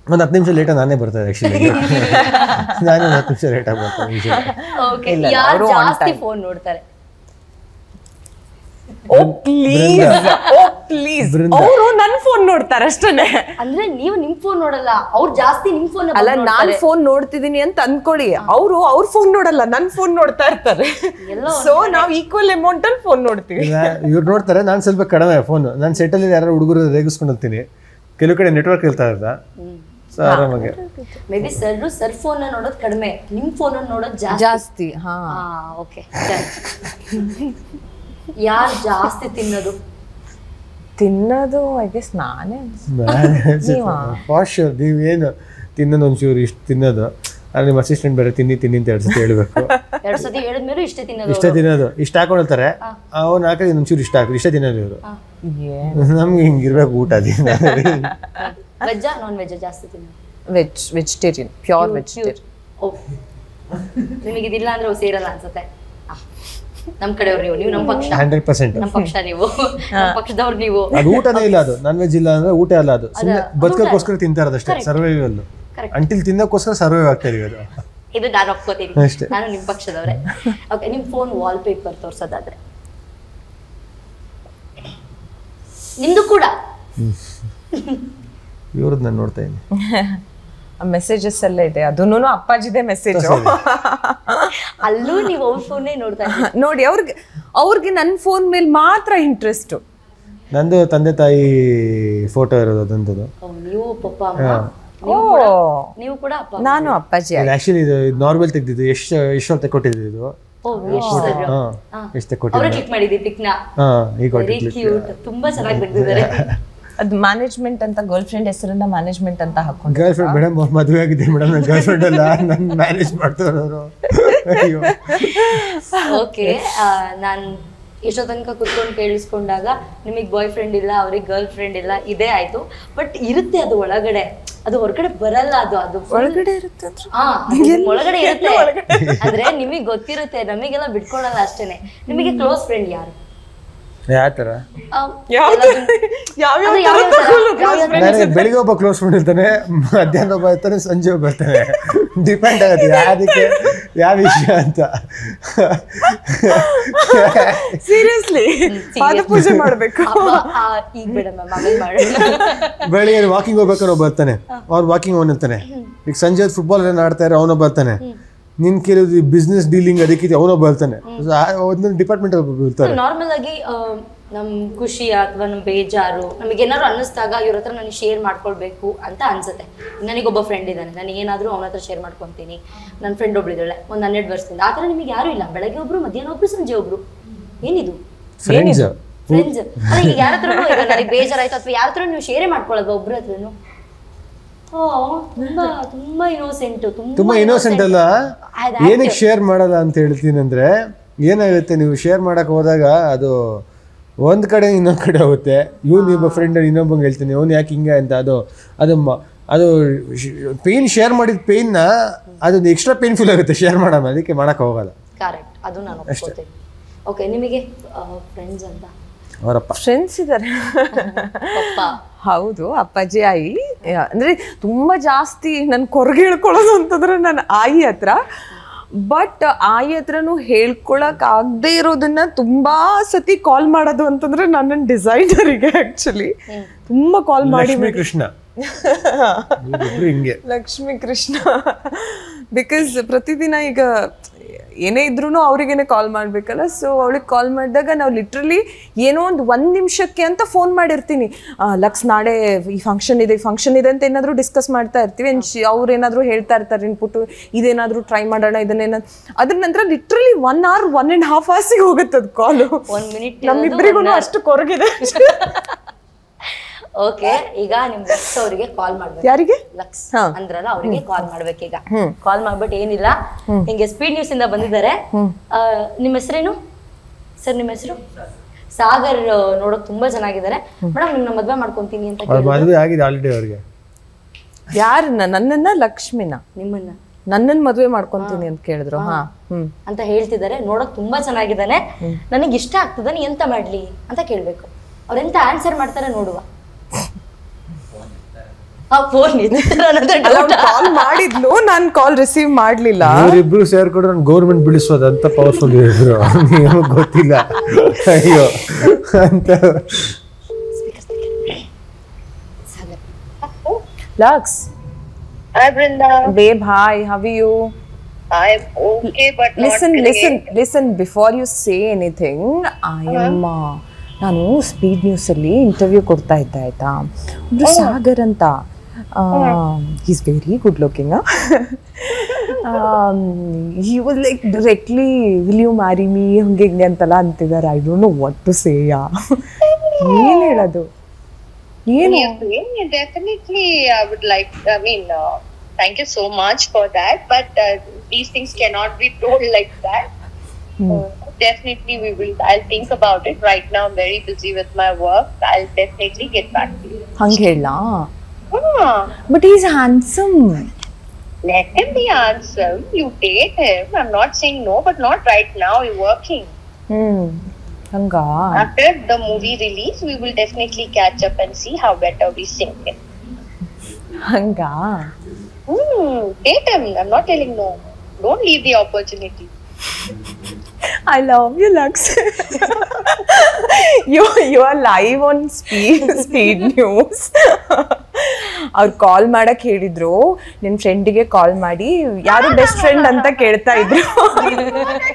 ಒಂದು 10 ನಿಮಿಷ ಲೇಟ್ ನಾನೇ ಬರ್ತಾರೆ ಆಕ್ಚುಲಿ. ನಾನು 10 ನಿಮಿಷ ಲೇಟ್ ಆಗಿ ಬರ್ತೀನಿ. ಯಾರು ಜಾಸ್ತಿ ಫೋನ್ ನೋಡ್ತಾರೆ? ಅವರು ನನ್ ಫೋನ್ ನೋಡ್ತಾರೆ ಅಷ್ಟೇ. ಅಂದ್ರೆ ನೀವು ನಿಮ್ ಫೋನ್ ನೋಡಲ್ಲ, ಅವ್ರು ಜಾಸ್ತಿ ನಿಮ್ ಫೋನ್ ಅಲ್ಲ. ನಾನ್ ಫೋನ್ ನೋಡ್ತಿದೀನಿ ಅಂತ ಅನ್ಕೊಳ್ಳಿ, ಅವ್ರು ಅವ್ರ ಫೋನ್ ನೋಡಲ್ಲ, ನನ್ ಫೋನ್ ನೋಡ್ತಾ ಇರ್ತಾರೆ. ಸೊ ನಾವ್ ಈಕ್ವಲ್ ಅಮೌಂಟ್ ಅಲ್ಲಿ ಫೋನ್ ನೋಡ್ತೀವಿ. ಇವ್ರು ನೋಡ್ತಾರೆ, ನಾನ್ ಸ್ವಲ್ಪ ಕಡಿಮೆ ಫೋನ್. ನಾನು ಸೆಟಲ್ಲಿ ಯಾರು ಹುಡುಗರು ರೇಗಿಸ್ಕೊಂಡು ಹೋಗ್ತೀನಿ, ಕೆಲವು ಕಡೆ ನೆಟ್ವರ್ಕ್ ಇರ್ತಾ ಇರ್ತ. ಸೊ ಆರಾಮಾಗಿ ಮೇ ಬಿ ಸರ್ ಫೋನ್ ನೋಡೋದು ಕಡಿಮೆ, ನಿಮ್ ಫೋನ್ ನೋಡೋದು ಜಾಸ್ತಿ. ಓಕೆ. ಯಾರು ಜಾಸ್ತಿ ತಿನ್ನೋದು? ಐ ಗೆಸ್ ನಾನೇ. ನೀವೇನು ತಿನ್ನೋದು ಒಂಚೂರು ಇಷ್ಟು ತಿನ್ನೋದು, ಅಲ್ಲಿ ನಿಮ್ಮ ಅಸಿಸ್ಟೆಂಟ್ ಬೇರೆ ತಿನ್ನಿ ಅಂತ 2 ಸತಿ ಹೇಳ್ಬೇಕು. 2 ಸತಿ ಹೇಳಿದ್ಮೇಲೆ ಇಷ್ಟೇ ತಿನ್ನೋದು ಇಷ್ಟ ಹಾಕೊಂಡಿರ್ತಾರೆ. ಅವ್ನು ಹಾಕಿದ್ರೆ ಇನ್ನೊಂಚೂರು ಇಷ್ಟ ಹಾಕಿ ಇಷ್ಟೇ ತಿನ್ನೋದು ಇವರು. ನಮ್ಗೆ ಹಿಂಗಿರ್ಬೇಕು ಊಟ. ವೆಜ್ಜಾ ನಾನ್ ವೆಜ್ಜಾ ಜಾಸ್ತಿ ತಿನ್ನೋದು? Vegetarian, pure vegetarian. ನಿಮಗೆ ಇದಿಲ್ಲ ಅಂದ್ರೆ ಸೇರಲ್ಲ ಅನ್ಸುತ್ತೆ. ನಮ್ ಕಡೆಯವ್ರು ನೀವು ನಮ್ಮ ಪಕ್ಷ 100%. ನಮ್ಮ ಪಕ್ಷ ನೀವು ನಮ್ಮ ಪಕ್ಷದವ್ರು ನೀವು. ಅದು ಊಟನೇ ಇಲ್ಲ, ಅದು ನಾನ್ ವೆಜ್ ಇಲ್ಲ ಅಂದ್ರೆ ಊಟ ಅಲ್ಲ, ಅದು ಸುಮ್ಮನೆ ಬದುಕೋಸ್ಕರ ತಿಂತಾ ಇರೋದಷ್ಟೇ. ಸರ್ವೈವಲ್ ಅಂಟಿಲ್ ತಿನ್ನೋಕ್ಕೋಸ್ಕರ ಸರ್ವೈವ್ ಆಗ್ತಾ ಇರೋದು. ಇದು ನಾನು ಒಪ್ಕೋತೀನಿ, ನಾನು ನಿಮ್ಮ ಪಕ್ಷದವ್ರೆ. ಓಕೆ, ನಿಮ್ ಫೋನ್ ವಾಲ್ ಪೇಪರ್ ತೋರ್ಸೋದಾದ್ರೆ ನಿಮ್ದು ಕೂಡ ಇವ್ರದ್ದು ನಾನು ನೋಡ್ತಾ ಇದ್ದೀನಿ. ಮೆಸೇಜಸ್ ಎಲ್ಲ ಇದೆ, ಅದನ್ನೂ ಅಪ್ಪಾಜಿದೆ ಮೆಸೇಜ್. ಅಲ್ಲೂ ನೀವು ಅವ್ರ ಫೋನೇ ನೋಡ್ತಾ ಇದ್ದೀವಿ. ನೋಡಿ, ಅವ್ರಿಗೆ ನನ್ನ ಫೋನ್ ಮೇಲೆ ಮಾತ್ರ ಇಂಟ್ರೆಸ್ಟ್. ನಂದು ತಂದೆ ತಾಯಿ ಫೋಟೋ ಇರೋದು ಅದಂತದ್ದು. ನೀವು ಪಪ್ಪ ನೀವು ಕೂಡ ಅಪ್ಪ? ನಾನು ಅಪ್ಪಾಜಿ. ಆಕ್ಚುಲಿ ಇದು ನಾರ್ಮಲ್ ತೆಗ್ದಿದ್ದು. ಎಷ್ಟು ತೆಕ್ಕೊಟ್ಟಿದ್ದು ಇದು. ಎಷ್ಟು ತುಂಬಾ ಚೆನ್ನಾಗಿ ತೆಗ್ದಿದ್ದಾರೆ. ಅದು ಮ್ಯಾನೇಜ್ಮೆಂಟ್ ಅಂತ, ಗರ್ಲ್ ಫ್ರೆಂಡ್ ಹೆಸರನ್ನ ಮ್ಯಾನೇಜ್ಮೆಂಟ್ ಅಂತ ಹಾಕೊಂಡು. ಗರ್ಲ್ ಫ್ರೆಂಡ್ ಮೇಡಮ್ ಮದುವೆ ಆಗಿದೆ ಮೇಡಮ್, ನನ್ನ ಗರ್ಲ್ ಫ್ರೆಂಡ್ ಅಲ್ಲ, ನನ್ನ ಮ್ಯಾನೇಜ್ ಮಾಡ್ತಾರವರು. ಓಕೆ, ನಾನು ಎಷ್ಟೋ ತನಕ ಕುತ್ಕೊಂಡು ಕೇಳಿಸ್ಕೊಂಡಾಗ ನಿಮಗೆ ಬಾಯ್ ಫ್ರೆಂಡ್ ಇಲ್ಲ, ಅವ್ರಿಗೆ ಗರ್ಲ್ ಫ್ರೆಂಡ್ ಇಲ್ಲ, ಇದೇ ಆಯ್ತು. ಬಟ್ ಇರುತ್ತೆ ಅದು ಒಳಗಡೆ, ಅದು ಹೊರಗಡೆ ಬರಲ್ಲ. ಅದು ಒಳಗಡೆ ಇರುತ್ತೆ. ಒಳಗಡೆ ಇರುತ್ತೆ ಅಂದ್ರೆ ನಿಮಗೆ ಗೊತ್ತಿರುತ್ತೆ, ನಮಗೆಲ್ಲ ಬಿಟ್ಕೊಡಲ್ಲ ಅಷ್ಟೇನೆ. ನಿಮಗೆ ಕ್ಲೋಸ್ ಫ್ರೆಂಡ್ ಯಾರು? ಯಾತರ ಬೆಳಿಗ್ಗೆ ಒಬ್ಬ ಕ್ಲೋಸ್ ಫ್ರೆಂಡ್ ಇರ್ತಾನೆ, ಮಧ್ಯಾಹ್ನ ಒಬ್ಬ ಇರ್ತಾನೆ, ಸಂಜೆ ಒಬ್ಬ ಇರ್ತಾನೆ. ಡಿಪೆಂಡ್ ಆಗುತ್ತೆ ಯಾವ್ದಕ್ಕೆ ಯಾವ ವಿಷಯ ಅಂತ. ಸೀರಿಯಸ್ಲಿ ಪೂಜೆ ಮಾಡ್ಬೇಕು. ಬೆಳಿಗ್ಗೆ ವಾಕಿಂಗ್ ಹೋಗ್ಬೇಕಾದ್ರೆ ಒಬ್ಬ ಬರ್ತಾನೆ, ಅವ್ರು ವಾಕಿಂಗ್ ಅವನಿರ್ತಾನೆ. ಈಗ ಸಂಜೆ ಫುಟ್ಬಾಲ್ ಏನ್ ಆಡ್ತಾ ಇರೋ ಅವನೊಬ್ಬ ಬರ್ತಾನೆ. ನಿನ್ ಕೆಲವು ಬಿಸ್ನೆಸ್ ಡೀಲಿಂಗ್ ಅದಕ್ಕೆ ಅವನೊಬ್ಬ ಬರ್ತಾನೆ. ಒಂದೊಂದು ಡಿಪಾರ್ಟ್ಮೆಂಟ್ ಇರ್ತಾರೆ. ನಾರ್ಮಲ್ ಆಗಿ ನಮ್ ಖುಷಿ ಅಥವಾ ನಮ್ ಬೇಜಾರು ನಮಗೇನಾದ್ರು ಅನ್ನಿಸ್ದಾಗ ಇವ್ರ ಹತ್ರ ನನಗೆ ಶೇರ್ ಮಾಡ್ಕೊಳ್ಬೇಕು ಅಂತ ಅನ್ಸುತ್ತೆ. ನನಗೊಬ್ಬ ಫ್ರೆಂಡ್ ಇದ್ದಾನೆ, ನಾನು ಏನಾದ್ರು ಅವನ ಹತ್ರ ಶೇರ್ ಮಾಡ್ಕೊತೀನಿ. ನನ್ನ ಫ್ರೆಂಡ್ ಒಬ್ಳಿದ್ದಾಳೆ ಒಂದು 12 ವರ್ಷದಿಂದ. ಆ ಥರ ನಿಮಗೆ ಯಾರು ಇಲ್ಲ? ಬೆಳಗ್ಗೆ ಒಬ್ರು, ಮಧ್ಯಾಹ್ನ ಒಬ್ರು, ಸಂಜೆ ಒಬ್ರು. ಏನಿದು ಫ್ರೆಂಡ್ಸ್? ಈಗ ಯಾರ ಹತ್ರ ನನಗೆ ಬೇಜಾರಾಯ್ತು ಅಥವಾ ಯಾರ ಹತ್ರ ನೀವು ಶೇರೇ ಮಾಡ್ಕೊಳ್ಳೋದು ಒಬ್ರ ಹತ್ರನು? ತುಂಬಾ ಇನ್ನೋಸೆಂಟ್ ಅಲ್ಲ. ಏನಕ್ಕೆ ಶೇರ್ ಮಾಡಲ್ಲ ಅಂತ ಹೇಳ್ತೀನಿ ಅಂದ್ರೆ, ಏನಾಗುತ್ತೆ, ನೀವು ಶೇರ್ ಮಾಡಕ್ ಹೋದಾಗ ಅದು ಒಂದ್ ಕಡೆ ಇನ್ನೊಂದ್ ಕಡೆ ಹೋಗುತ್ತೆ. ನಿಮ್ಮ ಫ್ರೆಂಡ್ ಇನ್ನೊಬ್ಬಂಗೆ ಹೇಳ್ತೀನಿ, ಅವ್ನು ಯಾಕೆ ಹಿಂಗೆ ಅಂತ. ಅದು ಪೇನ್ ಶೇರ್ ಮಾಡಿದ ಪೇನ್ನ ಅದೊಂದು ಎಕ್ಸ್ಟ್ರಾ ಪೇನ್ಫುಲ್ ಆಗುತ್ತೆ ಶೇರ್ ಮಾಡೋಣ, ಅದಕ್ಕೆ ಮಾಡಕ್ ಹೋಗಲ್ಲ. ಕರೆಕ್ಟ್, ಅದು ನಾನು ಒಪ್ಕೊಳ್ತೀನಿ. ಓಕೆ, ನಿಮಗೆ ಫ್ರೆಂಡ್ಸ್ ಅಂತ? ಅವರಪ್ಪ ಫ್ರೆಂಡ್ಸ್ ಇದ್ದಾರೆ. ಹೌದು, ಅಪ್ಪಾಜಿ ಆಯಿ. ಅಂದ್ರೆ ತುಂಬಾ ಜಾಸ್ತಿ ನನ್ ಕೊರಗೆ ಹೇಳ್ಕೊಳ್ಳೋದು ಅಂತಂದ್ರೆ ನನ್ನ ಆಯಿ ಹತ್ರ. ಬಟ್ ಆಯಿ ಹತ್ರನು ಹೇಳ್ಕೊಳಕ್ ಆಗದೆ ಇರೋದನ್ನ ತುಂಬಾ ಸತಿ ಕಾಲ್ ಮಾಡೋದು ಅಂತಂದ್ರೆ ನನ್ನ ಡಿಸೈನರಿಗೆ ಆಕ್ಚುಲಿ ತುಂಬಾ ಕಾಲ್ ಮಾಡಿ. ಲಕ್ಷ್ಮೀ ಕೃಷ್ಣ ಬಿಕಾಸ್ ಪ್ರತಿದಿನ ಈಗ ಏನೇ ಇದ್ರೂ ಅವ್ರಿಗೇನೆ ಕಾಲ್ ಮಾಡ್ಬೇಕಲ್ಲ. ಸೊ ಅವಳಿಗೆ ಕಾಲ್ ಮಾಡಿದಾಗ ನಾವು ಲಿಟ್ರಲಿ ಏನೋ ಒಂದು ನಿಮಿಷಕ್ಕೆ ಅಂತ ಫೋನ್ ಮಾಡಿರ್ತೀನಿ. ಲಕ್ಸ್ ನಾಳೆ ಈ ಫಂಕ್ಷನ್ ಇದೆ ಅಂತ ಏನಾದರೂ ಡಿಸ್ಕಸ್ ಮಾಡ್ತಾ ಇರ್ತೀವಿ. ಅವ್ರು ಏನಾದರೂ ಹೇಳ್ತಾ ಇರ್ತಾರೆ ಇನ್ಪುಟ್ಟು, ಇದೇನಾದರೂ ಟ್ರೈ ಮಾಡೋಣ, ಇದನ್ನೇನಾದ್ರು. ಅದ್ರ ನಂತರ ಲಿಟ್ರಲಿ 1 hour 1.5 hours ಹೋಗುತ್ತೆ ಅದು ಕಾಲು. 1 minute ನಮ್ಮಿಬ್ಬರಿಗೂ ಅಷ್ಟು ಕೊರಗಿದೆ. ಓಕೆ, ಈಗ ನಿಮ್ ಲಕ್ಸ್ ಅವರಿಗೆ ಕಾಲ್ ಮಾಡ್ಬೇಕು. ಯಾರಿಗೆ? ಲಕ್ಸ್ ಅಂದ್ರಲ್ಲ, ಅವರಿಗೆ ಕಾಲ್ ಮಾಡ್ಬೇಕೀಗ. ಕಾಲ್ ಮಾಡ್ಬಿಟ್ಟು ಏನಿಲ್ಲ, ಹಿಂಗೆ ಸ್ಪೀಡ್ ನ್ಯೂಸ್ ಇಂದ ಬಂದಿದ್ದಾರೆ. ನಿಮ್ಮ ಹೆಸರೇನು ಸರ್? ನಿಮ್ಮ ಹೆಸರು ಸಾಗರ್. ನೋಡೋಕ್ ತುಂಬಾ ಚೆನ್ನಾಗಿದ್ದಾರೆ ಮೇಡಮ್. ನಿಮ್ನ ಮದ್ವೆ ಮಾಡ್ಕೊಂತೀನಿ ಅಂತ ಮದ್ವೆ ಆಗಿದೆ ಆಲ್ರೆಡಿ ಅವ್ರಿಗೆ. ಯಾರನ್ನ? ನನ್ನನ್ನ? ಲಕ್ಷ್ಮಿನ? ನಿಮ್ಮನ್ನ? ನನ್ನನ್ನ ಮದ್ವೆ ಮಾಡ್ಕೊಂತೀನಿ ಅಂತ ಕೇಳಿದ್ರು. ಅಂತ ಹೇಳ್ತಿದ್ದಾರೆ. ನೋಡಕ್ ತುಂಬಾ ಚೆನ್ನಾಗಿದ್ದಾನೆ, ನನಗೆ ಇಷ್ಟ ಆಗ್ತದಾನೆ, ಎಂತ ಮಾಡ್ಲಿ ಅಂತ ಕೇಳ್ಬೇಕು. ಅವ್ರೆಂತ ಆನ್ಸರ್ ಮಾಡ್ತಾರೆ ನೋಡುವ. ಕಾಲ್ ಮಾಡಿದ್ಲು, ನಾನು ಕಾಲ್ ರಿಸೀವ್ ಮಾಡ್ಲಿಲ್ಲ. ಇವರಿಬ್ರು ಸೇರ್ಕೊಂಡು ನಾನು ಗೌರ್ಮೆಂಟ್ ಬಿಡಿಸೋದು ಅಂತ ಪವರ್ಫುಲ್ ಇದ್ರು, ನಿಮಗೆ ಗೊತ್ತಿಲ್ಲ. ಅಯ್ಯೋ ಅಂತ. Lux, Hi Brinda. Babe, hi, how are you? I'm okay, but listen, before you say anything, I am ನಾನು ಸ್ಪೀಡ್ ನ್ಯೂಸ್ ಅಲ್ಲಿ ಇಂಟರ್ವ್ಯೂ ಕೊಡ್ತಾ ಇದ್ದೆ, ಆಯ್ತಾ? ಒಬ್ರು ಸಾಗರ್ ಅಂತ, is very good looking. He was like directly will you marry me ಹಂಗೆ ಹಿಂಗೆ ಅಂತೆಲ್ಲ ಅಂತಿದ್ದಾರೆ. I don't know what to say. ಏನ್ ಹೇಳೋದು? ಏನು? Definitely I would like, I mean, thank you so much for that. But these things cannot be told like that. Definitely we will. I'll think about it. Right now I'm very busy with my work. I'll definitely get back to you. ಹಂಗೆ ಹೇಳಾ? Ah, but is handsome. let him be handsome. You date him. I'm not saying no, but not right now. You're working. ಹಂಗಾ? After the movie release, we will definitely catch up and see how better we sing it. ಹಂಗಾ? Date him. I'm not telling no. Don't leave the opportunity. I love you, Lux. you are live on speed news. ಅವ್ರು ಕಾಲ್ ಮಾಡಕ್ ಹೇಳಿದ್ರು, ನಿನ್ ಫ್ರೆಂಡಿಗೆ ಕಾಲ್ ಮಾಡಿ ಯಾರು ಬೆಸ್ಟ್ ಫ್ರೆಂಡ್ ಅಂತ ಕೇಳ್ತಾ ಇದ್ರು.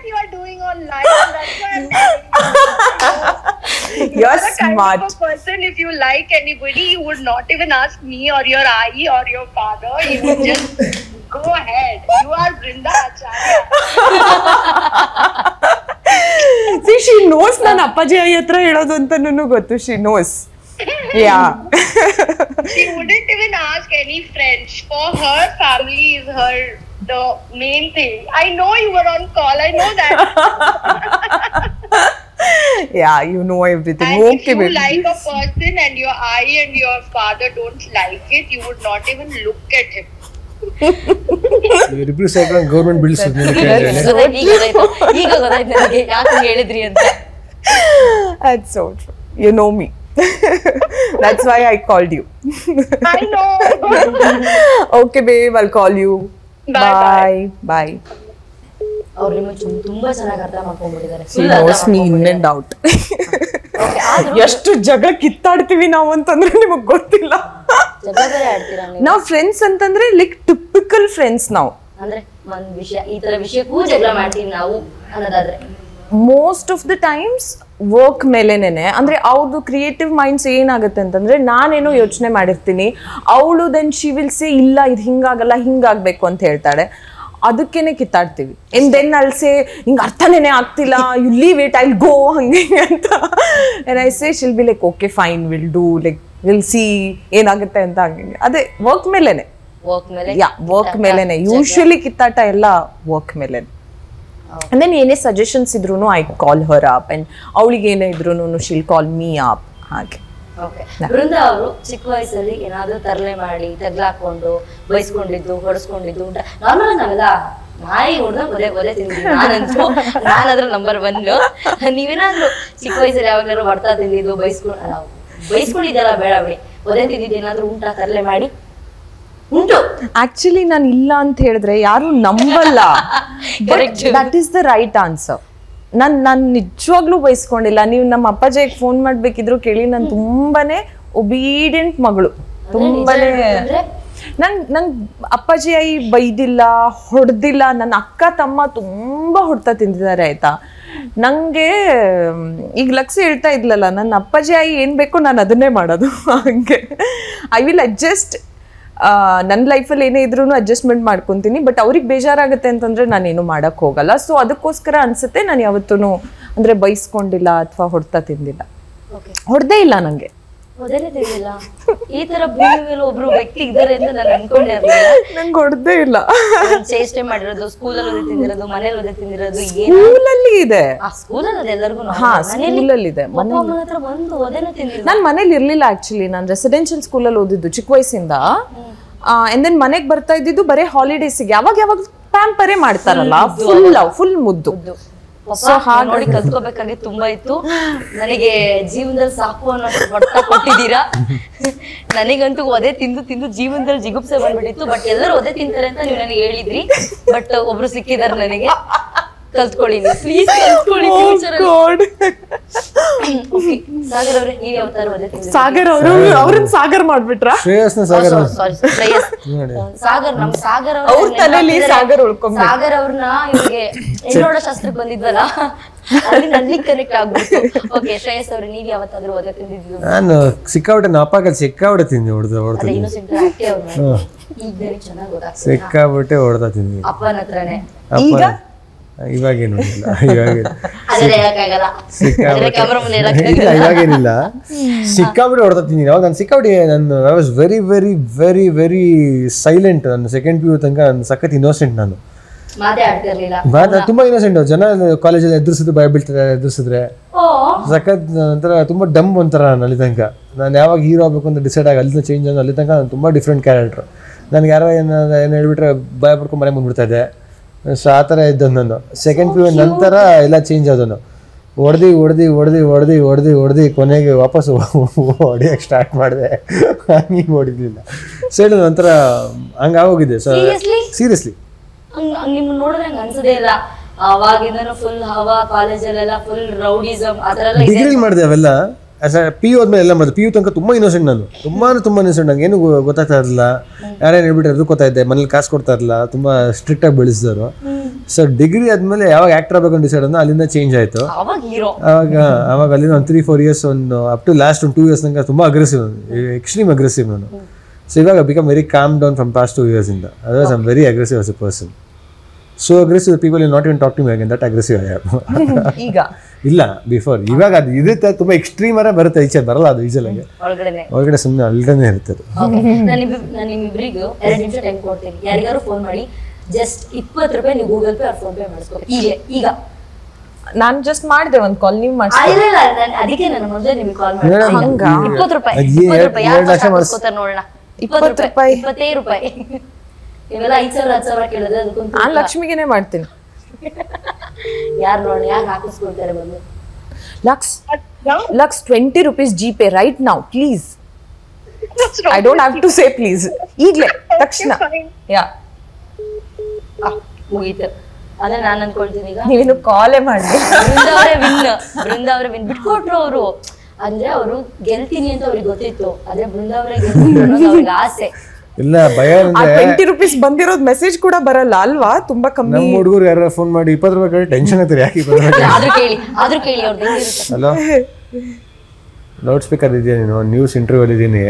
You are doing on live. That's why I'm You're the kind smart. of a person, if you like anybody, you would not even ask me or your aai or your father. You would just go ahead. You are Brinda Acharya. See, she knows ನಾನು ಅಪ್ಪಾಜಿ ಆಯಿ ಹತ್ರ ಹೇಳೋದು ಅಂತ ಗೊತ್ತು. She knows. Yeah. She wouldn't even ask any friends. For her, family is the main thing. I know you were on call. I know that. Yeah, you know everything. And Okay, if you baby. like a person and your eye and your father don't like it, you would not even look at him. ಇವರಿಬ್ರು ಸೇರ್ಕೊಂಡು ಗೌರ್ಮೆಂಟ್ ಬಿಡಿಸೋದು ಈಗ ಗೊತ್ತಾಯ್ತು ನನಗೆ ಯಾಕೆ ಹೇಳಿದ್ರಿ ಅಂತ. That's so true. You know me. That's why I called you. I know. Okay, babe, I'll call you. Bye. Bye. ಅವ್ರು ನಿಮ್ಮ ತುಂಬಾ ಚೆನ್ನಾಗಿ ಅರ್ಥ ಮಾಡ್ಕೊಂಡ್ಬಿಟ್ಟಿದ್ದಾರೆ. She knows me in and out. ಎಷ್ಟು ಜಗ ಕಿತ್ತಾಡ್ತೀವಿ ನಾವು ಅಂತಂದ್ರೆ ನಿಮಗ್ ಗೊತ್ತಿಲ್ಲ. ನಾವ್ ಫ್ರೆಂಡ್ಸ್ ಅಂತಂದ್ರೆ ಲೈಕ್ ಟಿಪಿಕಲ್ ಫ್ರೆಂಡ್ಸ್ ನಾವು. ಅಂದ್ರೆ ಒಂದ್ ವಿಷಯ ಈ ತರ ವಿಷಯಕ್ಕೂ ಜಗಳ ಮಾಡ್ತೀವಿ ನಾವು ಅನ್ನೋದಾದ್ರೆ most of the times work ಮೇಲೆನೆ. ಅಂದ್ರೆ ಅವ್ರದ್ದು ಕ್ರಿಯೇಟಿವ್ ಮೈಂಡ್ಸ್ ಏನಾಗುತ್ತೆ ಅಂತಂದ್ರೆ ನಾನೇನೋ ಯೋಚನೆ ಮಾಡಿರ್ತೀನಿ, ಅವಳು ದೆನ್ ಶಿ ವಿಲ್ ಸೇ ಇಲ್ಲ ಇದು ಹಿಂಗಾಗಲ್ಲ ಹಿಂಗಾಗ್ಬೇಕು ಅಂತ ಹೇಳ್ತಾಳೆ, ಅದಕ್ಕೇನೆ ಕಿತ್ತಾಡ್ತೀವಿ. ಅಂಡ್ ದೆನ್ ಐಲ್ ಸೇ ಹಿಂಗೆ ಅರ್ಥನೇನೆ ಆಗ್ತಿಲ್ಲ, you leave it, I'll go ಹಂಗೆ ಅಂತ. And I say she'll be like okay fine will do, like will see ಏನಾಗುತ್ತೆ ಅಂತ ಹಂಗೆ. ಅದೇ ವರ್ಕ್ ಮೇಲೆನೆ. ವರ್ಕ್ ಮೇಲೆನೆ ಯೂಶುವಲಿ ಕಿತ್ತಾಟ ಎಲ್ಲ ವರ್ಕ್ ಮೇಲೆನೆ. And then ಏನೇ ಸಜೆಷನ್ಸ್ ಇದ್ರು I call Har up, and ಅವಳಿಗೆ ಏನೇ ಇದ್ರು ಶಿಲ್ ಕಾಲ್ ಮೀ ಅಪ್. ಹಾಗೆ ಬೃಂದಾ ಅವರು ಚಿಕ್ಕ ವಯಸ್ಸಲ್ಲಿ ಏನಾದ್ರೂ ತರಲೆ ಮಾಡಿ ತಗ್ಲಾಕೊಂಡು ಬೈಸ್ಕೊಂಡಿದ್ದು ಹೊಡೆಸ್ಕೊಂಡಿದ್ದು ಉಂಟ. ನಾರ್ಮಲ್ ನಾವೆಲ್ಲ ನಾಯಿ ಹೊಡೆದ ಒದೆ ತಿಂದಿದ್ದು, ನಾನಂದ್ರ ನಂಬರ್ 1. ನೀವೇನಾದ್ರು ಚಿಕ್ಕ ವಯಸ್ಸಲ್ಲಿ ಯಾವಾಗಾದ್ರು ಹೊಡ್ತಾ ತಿಂದಿದ್ದು ಬೈಸ್ಕೊಂಡಿದ್ದೆಲ್ಲ ಬೇಡ ಬಿಡಿ, ಒದೆ ತಿಂದಿದ್ದು ಏನಾದ್ರು ಉಂಟಾ ತರಲೆ ಮಾಡಿ? ಉಂಟು. ಆಕ್ಚುಲಿ ನಾನು ಇಲ್ಲ ಅಂತ ಹೇಳಿದ್ರೆ ಯಾರು ನಂಬಲ್ಲ. That is the right answer. ನಾನು ನಿಜವಾಗ್ಲೂ ಬಯಸ್ಕೊಂಡಿಲ್ಲ. ನೀವು ನಮ್ಮ ಅಪ್ಪಾಜಿಗೆ ಫೋನ್ ಮಾಡ್ಬೇಕಿದ್ರು ಕೇಳಿ, ನಾನು ತುಂಬಾನೇ ಒಬೀಡಿಯಂಟ್ ಮಗಳು. ತುಂಬಾನೇ ನಂಗೆ ಅಪ್ಪಾಜಿ ಆಯಿ ಬೈದಿಲ್ಲ, ಹೊಡೆದಿಲ್ಲ. ನನ್ನ ಅಕ್ಕ ತಮ್ಮ ತುಂಬಾ ಹೊಡ್ತಾ ತಿಂದಿದ್ದಾರೆ ಆಯ್ತಾ. ನಂಗೆ ಈಗ ಲಕ್ಷ್ಯ ಹೇಳ್ತಾ ಇದ್ಲಲ್ಲ, ನನ್ನ ಅಪ್ಪಾಜಿ ಆಯಿ ಏನ್ ಬೇಕೋ ನಾನು ಅದನ್ನೇ ಮಾಡೋದು. ಹಂಗೆ ಐ ವಿಲ್ ಅಡ್ಜಸ್ಟ್. ನನ್ನ ಲೈಫಲ್ಲಿ ಏನೇ ಇದ್ರೂ ಅಡ್ಜಸ್ಟ್ಮೆಂಟ್ ಮಾಡ್ಕೊತೀನಿ. ಬಟ್ ಅವ್ರಿಗೆ ಬೇಜಾರಾಗುತ್ತೆ ಅಂತಂದ್ರೆ ನಾನೇನು ಮಾಡಕ್ ಹೋಗಲ್ಲ. ಸೊ ಅದಕ್ಕೋಸ್ಕರ ಅನ್ಸುತ್ತೆ ನಾನು ಯಾವತ್ತೂ ಅಂದ್ರೆ ಬೈಸ್ಕೊಂಡಿಲ್ಲ ಅಥವಾ ಹೊಡ್ತಾ ತಿಂದಿಲ್ಲ. ಹೊಡೆದೇ ಇಲ್ಲ ನಂಗೆ. ಈ ತರ ಭೂಮಿ ಮೇಲೆ ಒಬ್ರು ವ್ಯಕ್ತಿ ಇದ್ದಾರೆ ಅಂತ ನಾನು ಅನ್ಕೊಂಡೇ ಇರಲಿಲ್ಲ. ನಂಗೆ ಹೊಡೆದೇ ಇಲ್ಲ. ಚೇಷ್ಟೆ ಮಾಡಿರೋದು, ಸ್ಕೂಲಲ್ಲಿ ಓದಿ ತಿಂದಿರೋದು, ಮನೇಲಿ ಓದಿ ತಿಂದಿರೋದು, ಸ್ಕೂಲಲ್ಲಿ ಇದೆ. ಸ್ಕೂಲಲ್ಲಿ ಎಲ್ಲರಿಗೂ ಸ್ಕೂಲಲ್ಲಿ ಇದೆ. ನಾನು ಮನೇಲಿ ಇರ್ಲಿಲ್ಲ ಆಕ್ಚುಲಿ. ನಾನು ರೆಸಿಡೆನ್ಷಿಯಲ್ ಸ್ಕೂಲಲ್ಲಿ ಓದಿದ್ದು ಚಿಕ್ಕ ವಯಸ್ಸಿಂದ. ಅಂಡ್ ದೆನ್ ಮನೆಗೆ ಬರ್ತಾ ಇದ್ದಿದ್ದು ಬರೀ ಹಾಲಿಡೇಸಿಗೆ. ಯಾವಾಗ ಪ್ಯಾಂಪರೇ ಮಾಡ್ತಾರಲ್ಲ, ಫುಲ್ ಮುದ್ದು. ನೋಡಿ ಕಲ್ತ್ಕೋಬೇಕಾಗಿ ತುಂಬಾ ಇತ್ತು. ನನಗೆ ಜೀವನದಲ್ಲಿ ಸಾಕು ಅನ್ನೋ ಹೊಡ್ತಾ ಕೊಟ್ಟಿದ್ದೀರಾ. ನನಗಂತೂ ಒದೆ ತಿಂದು ಜೀವನದಲ್ಲಿ ಜಿಗುಪ್ಸೆ ಬಂದ್ಬಿಟ್ಟಿತ್ತು. ಬಟ್ ಎಲ್ಲರೂ ಒದೆ ತಿಂತಾರೆ ಅಂತ ನೀವು ನನಗೆ ಹೇಳಿದ್ರಿ. ಬಟ್ ಒಬ್ರು ಸಿಕ್ಕಿದಾರೆ ನನಗೆ. ಕಲ್ತ್ಕೊಳ್ಳಿ ಪ್ಲೀಸ್, ಕಲ್ತ್ಕೊಳ್ಳಿ. ಸಾಗರ್ ಅವ್ರೆ, ನೀವ್ ಯಾವ ತರ ಒದೆ ತಿಂದಿದ್ದೀರಾ? ಸಾಗರ್ ಅವರು ಅವ್ರನ್ನ ಸಾಗರ್ ಮಾಡ್ಬಿಟ್ರ? ಸಾಗರ್ ನಮ್ ಸಾಗರ್ ಅವ್ರ ತಲೆಯಲ್ಲಿ ಸಾಗರ್ ಉಳ್ಕೊಂಡ್ ಸಾಗರ್ ಅವ್ರನ್ನ ಇವ್ರಿಗೆ ಹೆಣ್ಣೋಡ ಶಾಸ್ತ್ರಕ್ಕೆ ಬಂದಿದ್ವಲ್ಲ, ಅಲ್ಲಿ ನನ್ಲಿ ಕನೆಕ್ಟ್ ಆಗ್ಬಿಟ್ಟು. ಓಕೆ, ಶ್ರೇಯಸ್ ಅವ್ರೆ, ನೀವ್ ಯಾವತ್ತಾದ್ರೂ ಒದೆ ತಿಂದಿದ್ದು? ನಾನು ಸಿಕ್ಕಾಬಿಟ್ಟೆ, ನಮ್ಮ ಅಪ್ಪಾಗ ಸಿಕ್ಕಾಬಿಟ್ಟೆ ತಿಂದಿ ಹೊಡೆದ ಇನ್ನೊಸೆಂಟ್ ಆಕ್ಟಿವ್ ಅವ್ರು ಈಗ ನನಗೆ ಚೆನ್ನಾಗಿ ಗೊತ್ತಾಗ್ತದೆ. ಸಿಕ್ಕಾಬಿಟ್ಟೆ ಹೊಡೆದ ತಿಂದಿ ಅಪ್ಪನ ಹತ್ರನೇ. ಈಗ ಇವಾಗೇನು ಇಲ್ಲ, ಇವಾಗೇನು ಅದನ್ನ ಹೇಳಕ್ಕಾಗಲ್ಲ. ಅದನ್ನ camera ಮುಂದೆ ಇಲ್ಲ, ಹೇಳಕ್ಕಾಗಲ್ಲ. ಇವಾಗೇನಿಲ್ಲ. ಸಿಕ್ಕಾಬಿಟ್ಟು ಹೊಡ್ತೀನಿ ನಾವು. ನಾನು ಸಿಕ್ಕಾಬಿಟ್ಟು I was very very very very silent. ನಾನು ಸೆಕೆಂಡ್ PU ತನಕ ನಾನು ಸಖತ್ ಇನ್ನೋಸೆಂಟ್. ನಾನು ಮಾತೇ ಆಡ್ತಿರ್ಲಿಲ್ಲ. ತುಂಬಾ ಇನ್ನೋಸೆಂಟ್. ಜನ ಕಾಲೇಜಲ್ಲಿ ಎದುರಿಸಿದ್ರು, ಭಯ ಬೀಳ್ತಾರೆ ಎದುರಿಸಿದ್ರೆ. ಸಖತ್ ಒಂಥರ ತುಂಬ ಡಮ್ ಒಂಥರ ನಾನು ಅಲ್ಲಿ ತನಕ. ನಾನು ಯಾವಾಗ ಹೀರೋ ಆಗಬೇಕು ಅಂತ ಡಿಸೈಡ್ ಆಗಿ ಅಲ್ಲಿಂದ ಚೇಂಜ್ ಆಗಿ ಅಲ್ಲಿ ತನಕ ನಾನು ತುಂಬ ಡಿಫ್ರೆಂಟ್ ಕ್ಯಾರೆಕ್ಟ್ರು. ನನಗೆ ಯಾರೋ ಏನು ಹೇಳ್ಬಿಟ್ರೆ ಭಯ ಪಡ್ಕೊಂಡು ಮನೆ ಬಂದ್ಬಿಡ್ತಾ ಇದ್ದೆ. ಸೊ ಆ ಥರ ಇದ್ದದ್ದು ನಾನು. ಸೆಕೆಂಡ್ PU ನಂತರ ಎಲ್ಲ ಚೇಂಜ್ ಆದನು. ಹೊಡೆದು ಕೊನೆಗೆ ವಾಪಸ್ಸು ಹೊಡಿಯೋಕ್ಕೆ ಸ್ಟಾರ್ಟ್ ಮಾಡಿದೆ. ಹಂಗೆ ಹೊಡಿಲಿಲ್ಲ ಸೈಡ್ ಒಂಥರ ಹಂಗೆ ಆಗೋಗಿದೆ. ಸೊ ಸೀರಿಯಸ್ಲಿ ನಿಮ್ ನೋಡಿದ್ರೆ ಹಂಗ ಅನ್ಸದೇ ಇಲ್ಲ. ಅವಾಗಿಂದನು ಫುಲ್ ಹವಾ, ಕಾಲೇಜಲ್ಲೆಲ್ಲ ಫುಲ್ ರೌಡಿಸಮ್ ಆ ತರ ಎಲ್ಲ ಡಿಗ್ರಿ ಮಾಡಿದೆ ಅವೆಲ್ಲ. PU ಆದ್ಮೇಲೆ ಎಲ್ಲ ಮಾಡಿದೆ. PU ತನಕ ತುಂಬ ಇನ್ನೋಸೆಂಟ್ ನಾನು. ತುಂಬಾ ಇನ್ನೋಸೆಂಟ್. ನಂಗೆ ಏನು ಗೊತ್ತಾಗ್ತಾ ಇರಲಿಲ್ಲ. ಯಾರೇನು ಹೇಳ್ಬಿಟ್ರೆ ಎದುರ್ಕೋತಾ ಇದ್ದೆ. ಮನೇಲಿ ಕಾಸು ಕೊಡ್ತಾ ಇರಲಿಲ್ಲ. ತುಂಬ ಸ್ಟ್ರಿಕ್ಟ್ ಆಗಿ ಬೆಳೆಸಿದ್ರು. ಸೊ ಡಿಗ್ರಿ ಆದ್ಮೇಲೆ ಯಾವಾಗ ಆಕ್ಟರ್ ಆಗಬೇಕು ಡಿಸೈಡ್ ಅಂದ್ರೆ ಅಲ್ಲಿಂದ ಚೇಂಜ್ ಆಯಿತು. ಅವಾಗ ಅಲ್ಲಿಂದ ಒಂದು 3-4 ಇಯರ್ಸ್, ಒಂದು ಅಪ್ ಟು ಲಾಸ್ಟ್ ಒಂದು 2 ಇಯರ್ಸ್ ತನಕ ತುಂಬ ಅಗ್ರೆಸಿವ್, ಎಕ್ಸ್ಟ್ರೀಮ್ ಅಗ್ರೆಸಿವ್ ನಾನು. ಸೊ ಇವಾಗ become very calm down from past 2 years ಇಂದ. Otherwise I am very aggressive as a person. So aggressive people will not even talk to me again. That aggressive I am. ಈಗ ಇಲ್ಲ, ಬಿಫೋರ್. ಇವಾಗ ಅದು ಇರುತ್ತೆ, ತುಂಬ ಎಕ್ಸ್ಟ್ರೀಮ್ ಅರ ಬರುತ್ತೆ. ಈಚೆ ಬರಲ್ಲ ಅದು ಈಜಲಾಗೆ. ಹೊರಗಡೆ ಸುಮ್ಮನೆ ಅಲ್ಲೇನೆ ಇರ್ತದೆ. ನಾನು ನಿಮ್ಮಿಬ್ಬರಿಗೂ 2 ನಿಮಿಷ ಟೈಮ್ ಕೊಡ್ತೀನಿ. ಯಾರಿಗಾರು ಫೋನ್ ಮಾಡಿ ಜಸ್ಟ್ 20 ರೂಪಾಯಿ ನೀವು ಗೂಗಲ್ ಪೇ ಅವ್ರ ಫೋನ್ ಪೇ ಮಾಡಿಸ್ಬೇಕು ಈಗ. ನಾನು ಜಸ್ಟ್ ಮಾಡಿದೆ ಒಂದು ಕಾಲ್, ನೀವು ಮಾಡಿ. ಅದಕ್ಕೆ ನಾನು ಮೊದಲೇ ನಿಮ್ಗೆ ಕಾಲ್ ಮಾಡಿ 20 ರೂಪಾಯಿ ನೋಡೋಣ. 20 ರೂಪಾಯಿ 25 ರೂಪಾಯಿ ಇವೆಲ್ಲ 5,000-10,000 ಕೇಳಿದ್ರೆ ಅದಕ್ಕೊಂದು ನಾನು ಲಕ್ಷ್ಮಿಗೆನೆ ಮಾಡ್ತೀನಿ. ಯಾರು ನೋಡೋಣ, ಯಾರು ಹಾಕಿಸ್ಕೊಳ್ತಾರೆ ಬಂದು. Lux 20 rupees GPay right now please. I don't have to say please. ಈಗಲೇ ತಕ್ಷಣ. ಯಾ ಮುಗೀತು. ಅದೇ ನಾನು ಅನ್ಕೊಳ್ತೀನಿ ಈಗ ನೀವೇನು ಕಾಲೇ ಮಾಡಿ. ಬೃಂದಾವರೇ ವಿನ್ ಬಿಟ್ಕೊಟ್ರು ಅವರು. ಅಂದ್ರೆ ಅವರು ಗೆಲ್ತೀನಿ ಅಂತ ಅವ್ರಿಗೆ ಗೊತ್ತಿತ್ತು. ಆದ್ರೆ ಬೃಂದಾವರೇ ಗೆಲ್ತೀನಿ ಅನ್ನೋದು ಅವ್ರಿಗೆ ಆಸೆ. ಇಲ್ಲ, ಭಯ ಅಂದ್ರೆ 20 rupees ಬಂದಿರೋದು ಮೆಸೇಜ್ ಕೂಡ ಬರಲ್ಲ ಅಲ್ವಾ? ತುಂಬಾ ಕಮ್ಮಿ. ನಮ್ಮ ಹುಡುಗರು ಯಾರು ಫೋನ್ ಮಾಡಿ 20 ರೂಪಾಯಿ ಕೇಳಿ ಟೆನ್ಷನ್ ಆಗ್ತಾರೆ. ಯಾಕೆ 20 ರೂಪಾಯಿ? ಆದ್ರೂ ಕೇಳಿ ಅವ್ರದ್ದು ಹೆಂಗಿರುತ್ತೆ. ಹಲೋ, ಲೌಡ್ ಸ್ಪೀಕರ್ ಇದೆಯಾ? ನೀನು ನ್ಯೂಸ್ ಇಂಟರ್ವ್ಯೂ ಅಲ್ಲಿ ಇದ್ದೀನಿ.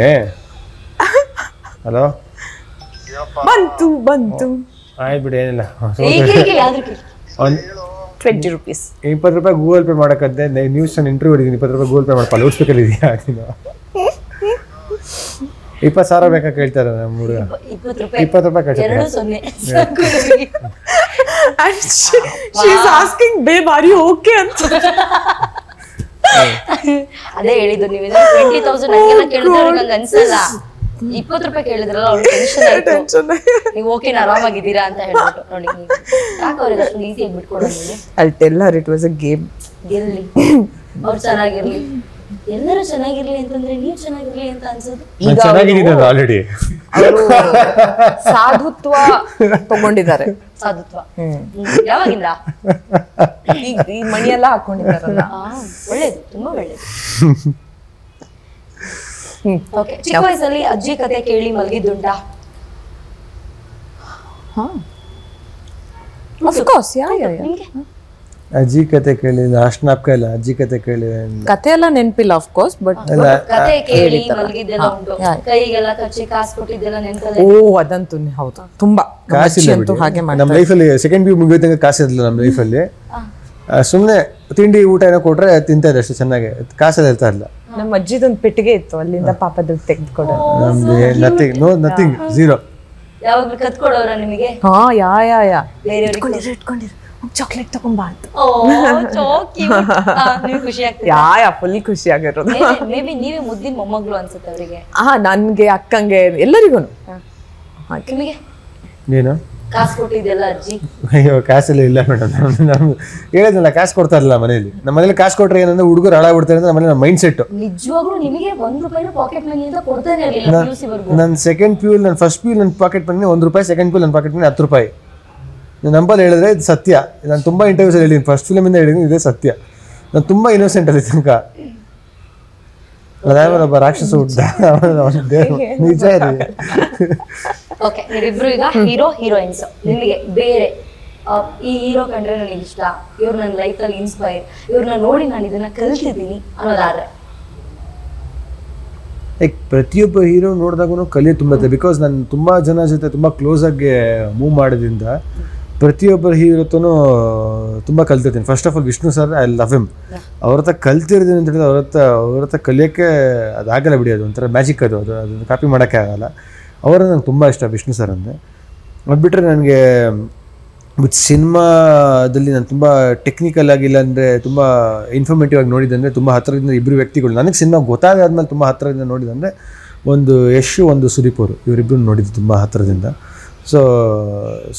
ಹಲೋ, ಬಂತು ಆಯ್ತು ಬಿಡಿ, ಏನಿಲ್ಲ. 20 rupees 20 ರೂಪಾಯಿ ಗೂಗಲ್ ಪೇ ಮಾಡಕದ್ದೆ. ನ್ಯೂಸ್ ಇಂಟರ್ವ್ಯೂ ಇದ್ದೀನಿ. 20 ರೂಪಾಯಿ ಗೂಗಲ್ ಪೇ ಮಾಡಪ್ಪ. ಲೌಡ್ ಸ್ಪೀಕರ್ ಇದೆಯಾ? ನೀನು 20,000 ಬೇಕಾ ಕೇಳ್ತಾರೆ ನಮ್ಮ ಹುಡುಗ. 20 ರೂಪಾಯಿ ಕೇಳ್ತಾರೆ. ಅದೇ ಹೇಳಿದ್ದು ನೀವು 20,000 ಹಂಗೆಲ್ಲ ಕೇಳಿದ್ರೆ ನಂಗೆ ಅನ್ಸಲ್ಲ. 20 ರೂಪಾಯಿ ಕೇಳಿದ್ರಲ್ಲ ಅವ್ರಿಗೆ ಟೆನ್ಷನ್ ಆಯ್ತು. ನೀವು ಓಕೆನಾ, ಆರಾಮಾಗಿದ್ದೀರಾ ಅಂತ ಹೇಳ್ಬಿಟ್ಟು ನೋಡಿ. ಯಾಕೆ ಅವ್ರಿಗೆ ಅಷ್ಟು ಈಸಿಯಾಗಿ ಬಿಟ್ಕೊಡೋದು? I'll tell her it was a game. ಗೆಲ್ಲಿ, ಅವ್ರು ಚೆನ್ನಾಗಿರ್ಲಿ, ಎಲ್ಲರೂ ಚೆನ್ನಾಗಿರ್ಲಿ ಅಂತಂದ್ರೆ ನೀವು ಚೆನ್ನಾಗಿರ್ಲಿ ಅಂತ ಅನ್ಸೋದು. ಈಗ ಚೆನ್ನಾಗಿದ್ದೀನಿ ಆಲ್ರೆಡಿ. ಅವರು ಸಾಧುತ್ವ ತಗೊಂಡಿದ್ದಾರೆ. ಸಾಧುತ್ವ ಯಾವಾಗಿಂದ? ಈ ಮಣಿಯೆಲ್ಲ ಹಾಕೊಂಡಿದ್ದಾರಲ್ಲ, ಒಳ್ಳೇದು, ತುಂಬಾ ಒಳ್ಳೇದು. ಓಕೆ, ಚಿಕ್ಕ ವಯಸ್ಸಲ್ಲಿ ಅಜ್ಜಿ ಕತೆ ಕೇಳಿ ಮಲಗಿದ್ದುಂಟಾ? Of course. ಅಜ್ಜಿ ಕತೆ ಕೇಳಿ ಅಷ್ಟು ನಾಪ್ಕ ಇಲ್ಲ. ಅಜ್ಜಿ ಕತೆ ಕೇಳಿ ಕತೆ ಎಲ್ಲ ನೆನಪಿಲ್ಲ ಆಫ್ ಕೋರ್ಸ್, ಬಟ್ ಕತೆ ಕೇಳಿ ಮಲಗಿದ್ದೆಲ್ಲ ಉಂಟು. ಕೈಗೆಲ್ಲ ಕಚ್ಚಿ ಕಾಸು ಕೊಟ್ಟಿದ್ದೆಲ್ಲ ನೆನಪಲ್ಲ? ಓ, ಅದಂತೂ ಹೌದು. ತುಂಬಾ ಕಾಸಿಲ್ಲ ಹಾಗೆ ನಮ್ಮ ಲೈಫಲ್ಲಿ. ಸೆಕೆಂಡ್ PU ಮುಗಿಯೋತಂಗ ಕಾಸಿರಲಿಲ್ಲ ನಮ್ಮ ಲೈಫಲ್ಲಿ. ಸುಮ್ಮನೆ ತಿಂಡಿ ಊಟ ಏನೋ ಕೊಟ್ರೆ ತಿಂತಾ ಇದೆ ಅಷ್ಟು ಚೆನ್ನಾಗಿ. ಕಾಸೆಲ್ಲ ಇರ್ತಾ ಇರಲಿಲ್ಲ. ನಮ್ಮ ಅಜ್ಜಿದೊಂದು ಪೆಟ್ಟಿಗೆ ಇತ್ತು, ಅಲ್ಲಿಂದ ಪಾಪ ದುಡ್ಡು ತೆಗೆದುಕೊಡೋ. Nothing zero. ಯಾವಾಗ್ಲೂ ಕತ್ಕೊಡೋರ ನಿಮಗೆ? ಹಾ, ಯಾ ಬೇರೆಯವ್ರಿಗೆ ಇಟ್ಕೊಂಡಿರು, ಚಾಕ್ಲೇಟ್ ತಗೊಂಬಾ ಅಂತ. ನೀವು ಖುಷಿ ಆಗ್ತದೆ? ಯಾ ಫುಲ್ ಖುಷಿ ಆಗಿರೋದು. ಮೇ ಬಿ ನೀವೇ ಮುದ್ದಿನ ಮೊಮ್ಮಗಳು ಅನ್ಸುತ್ತೆ ಅವರಿಗೆ. ನನ್ಗೆ, ಅಕ್ಕಂಗೆ, ಎಲ್ಲರಿಗೂ. ನಿಮಗೆ ನೀನು ಕಾಸು ಕೊಟ್ಟಿದ್ದೆಲ್ಲ ಅಜ್ಜಿ? ಅಯ್ಯೋ, ಕಾಸೆಲ್ಲ ಇಲ್ಲ ಮೇಡಮ್. ನಮ್ಗೆ ಹೇಳಿದ್ನಲ್ಲ, ಕಾಸು ಕೊಡ್ತಾ ಇರಲಿಲ್ಲ ಮನೇಲಿ. ನಮ್ಮ ಮನೇಲಿ ಕಾಸು ಕೊಟ್ರೆ ಏನಂದ್ರೆ ಹುಡುಗರು ಹಾಳಾಗ್ಬಿಡ್ತಾರೆ ಅಂತ ನಮ್ಮ ಮೈಂಡ್ ಸೆಟ್. ನಿಜವಾಗ್ಲೂ ನಿಮಗೆ 1 ರೂಪಾಯಿ ಪಾಕೆಟ್ ಮನಿ ಅಂತ ಕೊಡ್ತಾನೆ ಇರಲಿಲ್ಲ PUC? ನನ್ನ ಸೆಕೆಂಡ್ PU, ನನ್ನ ಫಸ್ಟ್ PU ನನ್ನ ಪಾಕೆಟ್ ಮನಿ 1 ರೂಪಾಯಿ, ಸೆಕೆಂಡ್ PU ನನ್ನ ಪಾಕೆಟ್ ಮನಿ 10 ರೂಪಾಯಿ. ನೀವು ನಂಬಲ್ಲಿ ಹೇಳಿದ್ರೆ ಇದು ಸತ್ಯ. ನಾನು ತುಂಬ ಇಂಟರ್ವ್ಯೂಸ್ ಹೇಳಿದ್ದೀನಿ, ಫಸ್ಟ್ ಫಿಲಮಿಂದ ಹೇಳಿದ್ದೀನಿ, ಇದೇ ಸತ್ಯ. ನಾನು ತುಂಬ ಇನ್ನೋಸೆಂಟ್ ಅಲ್ಲಿ ತನಕ. ಅದಾದ್ಮೇಲೆ ಒಬ್ಬ ರಾಕ್ಷಸ ಹುಟ್ಟ, ನಿಜ ಇದೆ. ಓಕೆ, ನೀವಿಬ್ರು ಈಗ ಹೀರೋ ಹೀರೋಯಿನ್ಸ್. ನಿಮಗೆ ಬೇರೆ ಈ ಹೀರೋ ಕಂಡ್ರೆ ನನಗೆ ಇಷ್ಟ, ಇವ್ರು ನನ್ನ ಲೈಫಲ್ಲಿ ಇನ್ಸ್ಪೈರ್, ಇವ್ರನ್ನ ನೋಡಿ ನಾನು ಇದನ್ನ ಕಲ್ತಿದ್ದೀನಿ ಅನ್ನೋದಾದ್ರೆ? ಲೈಕ್ ಪ್ರತಿಯೊಬ್ಬ ಹೀರೋ ನೋಡಿದಾಗೂ ಕಲಿಯೋದು ತುಂಬ ಇದೆ. ಬಿಕಾಸ್ ನಾನು ತುಂಬ ಜನ ಜೊತೆ ತುಂಬ ಕ್ಲೋಸ್ ಆಗಿ ಮೂವ್ ಮಾಡೋದ್ರಿಂದ ಪ್ರತಿಯೊಬ್ಬರ ಹೀರೋತನೂ ತುಂಬ ಕಲ್ತಿರ್ತೀನಿ. First of all Vishnu sir, I love him. ಅವ್ರ ಹತ್ರ ಕಲ್ತಿರ್ತೀನಿ ಅಂತ ಹೇಳಿದ್ರೆ ಅವ್ರ ಹತ್ರ ಕಲಿಯೋಕ್ಕೆ ಅದಾಗಲ್ಲ ಬಿಡಿ, ಅದು ಒಂಥರ ಮ್ಯಾಜಿಕ್ ಅದನ್ನು ಕಾಪಿ ಮಾಡೋಕ್ಕೆ ಆಗಲ್ಲ. ಅವರ ನಂಗೆ ತುಂಬ ಇಷ್ಟ ವಿಷ್ಣು ಸರ್ ಅಂದರೆ. ಅದು ಬಿಟ್ಟರೆ ನನಗೆ ವಿತ್ ಸಿನಿಮಾದಲ್ಲಿ ನಾನು ತುಂಬ ಟೆಕ್ನಿಕಲ್ ಆಗಿಲ್ಲ ಅಂದರೆ ತುಂಬ ಇನ್ಫಾರ್ಮೇಟಿವ್ ಆಗಿ ನೋಡಿದ್ದಂದರೆ ತುಂಬ ಹತ್ತಿರದಿಂದ ಇಬ್ಬರು ವ್ಯಕ್ತಿಗಳು ನನಗೆ ಸಿನಿಮಾ ಗೊತ್ತಾಗಾದ್ಮೇಲೆ ತುಂಬ ಹತ್ತಿರದಿಂದ ನೋಡಿದಂದರೆ ಒಂದು ಯಶ್, ಒಂದು ಸುದೀಪ್ ಅವರು, ಇವರಿಬ್ಬರು ನೋಡಿದ್ದು ತುಂಬ ಹತ್ತಿರದಿಂದ. ಸೊ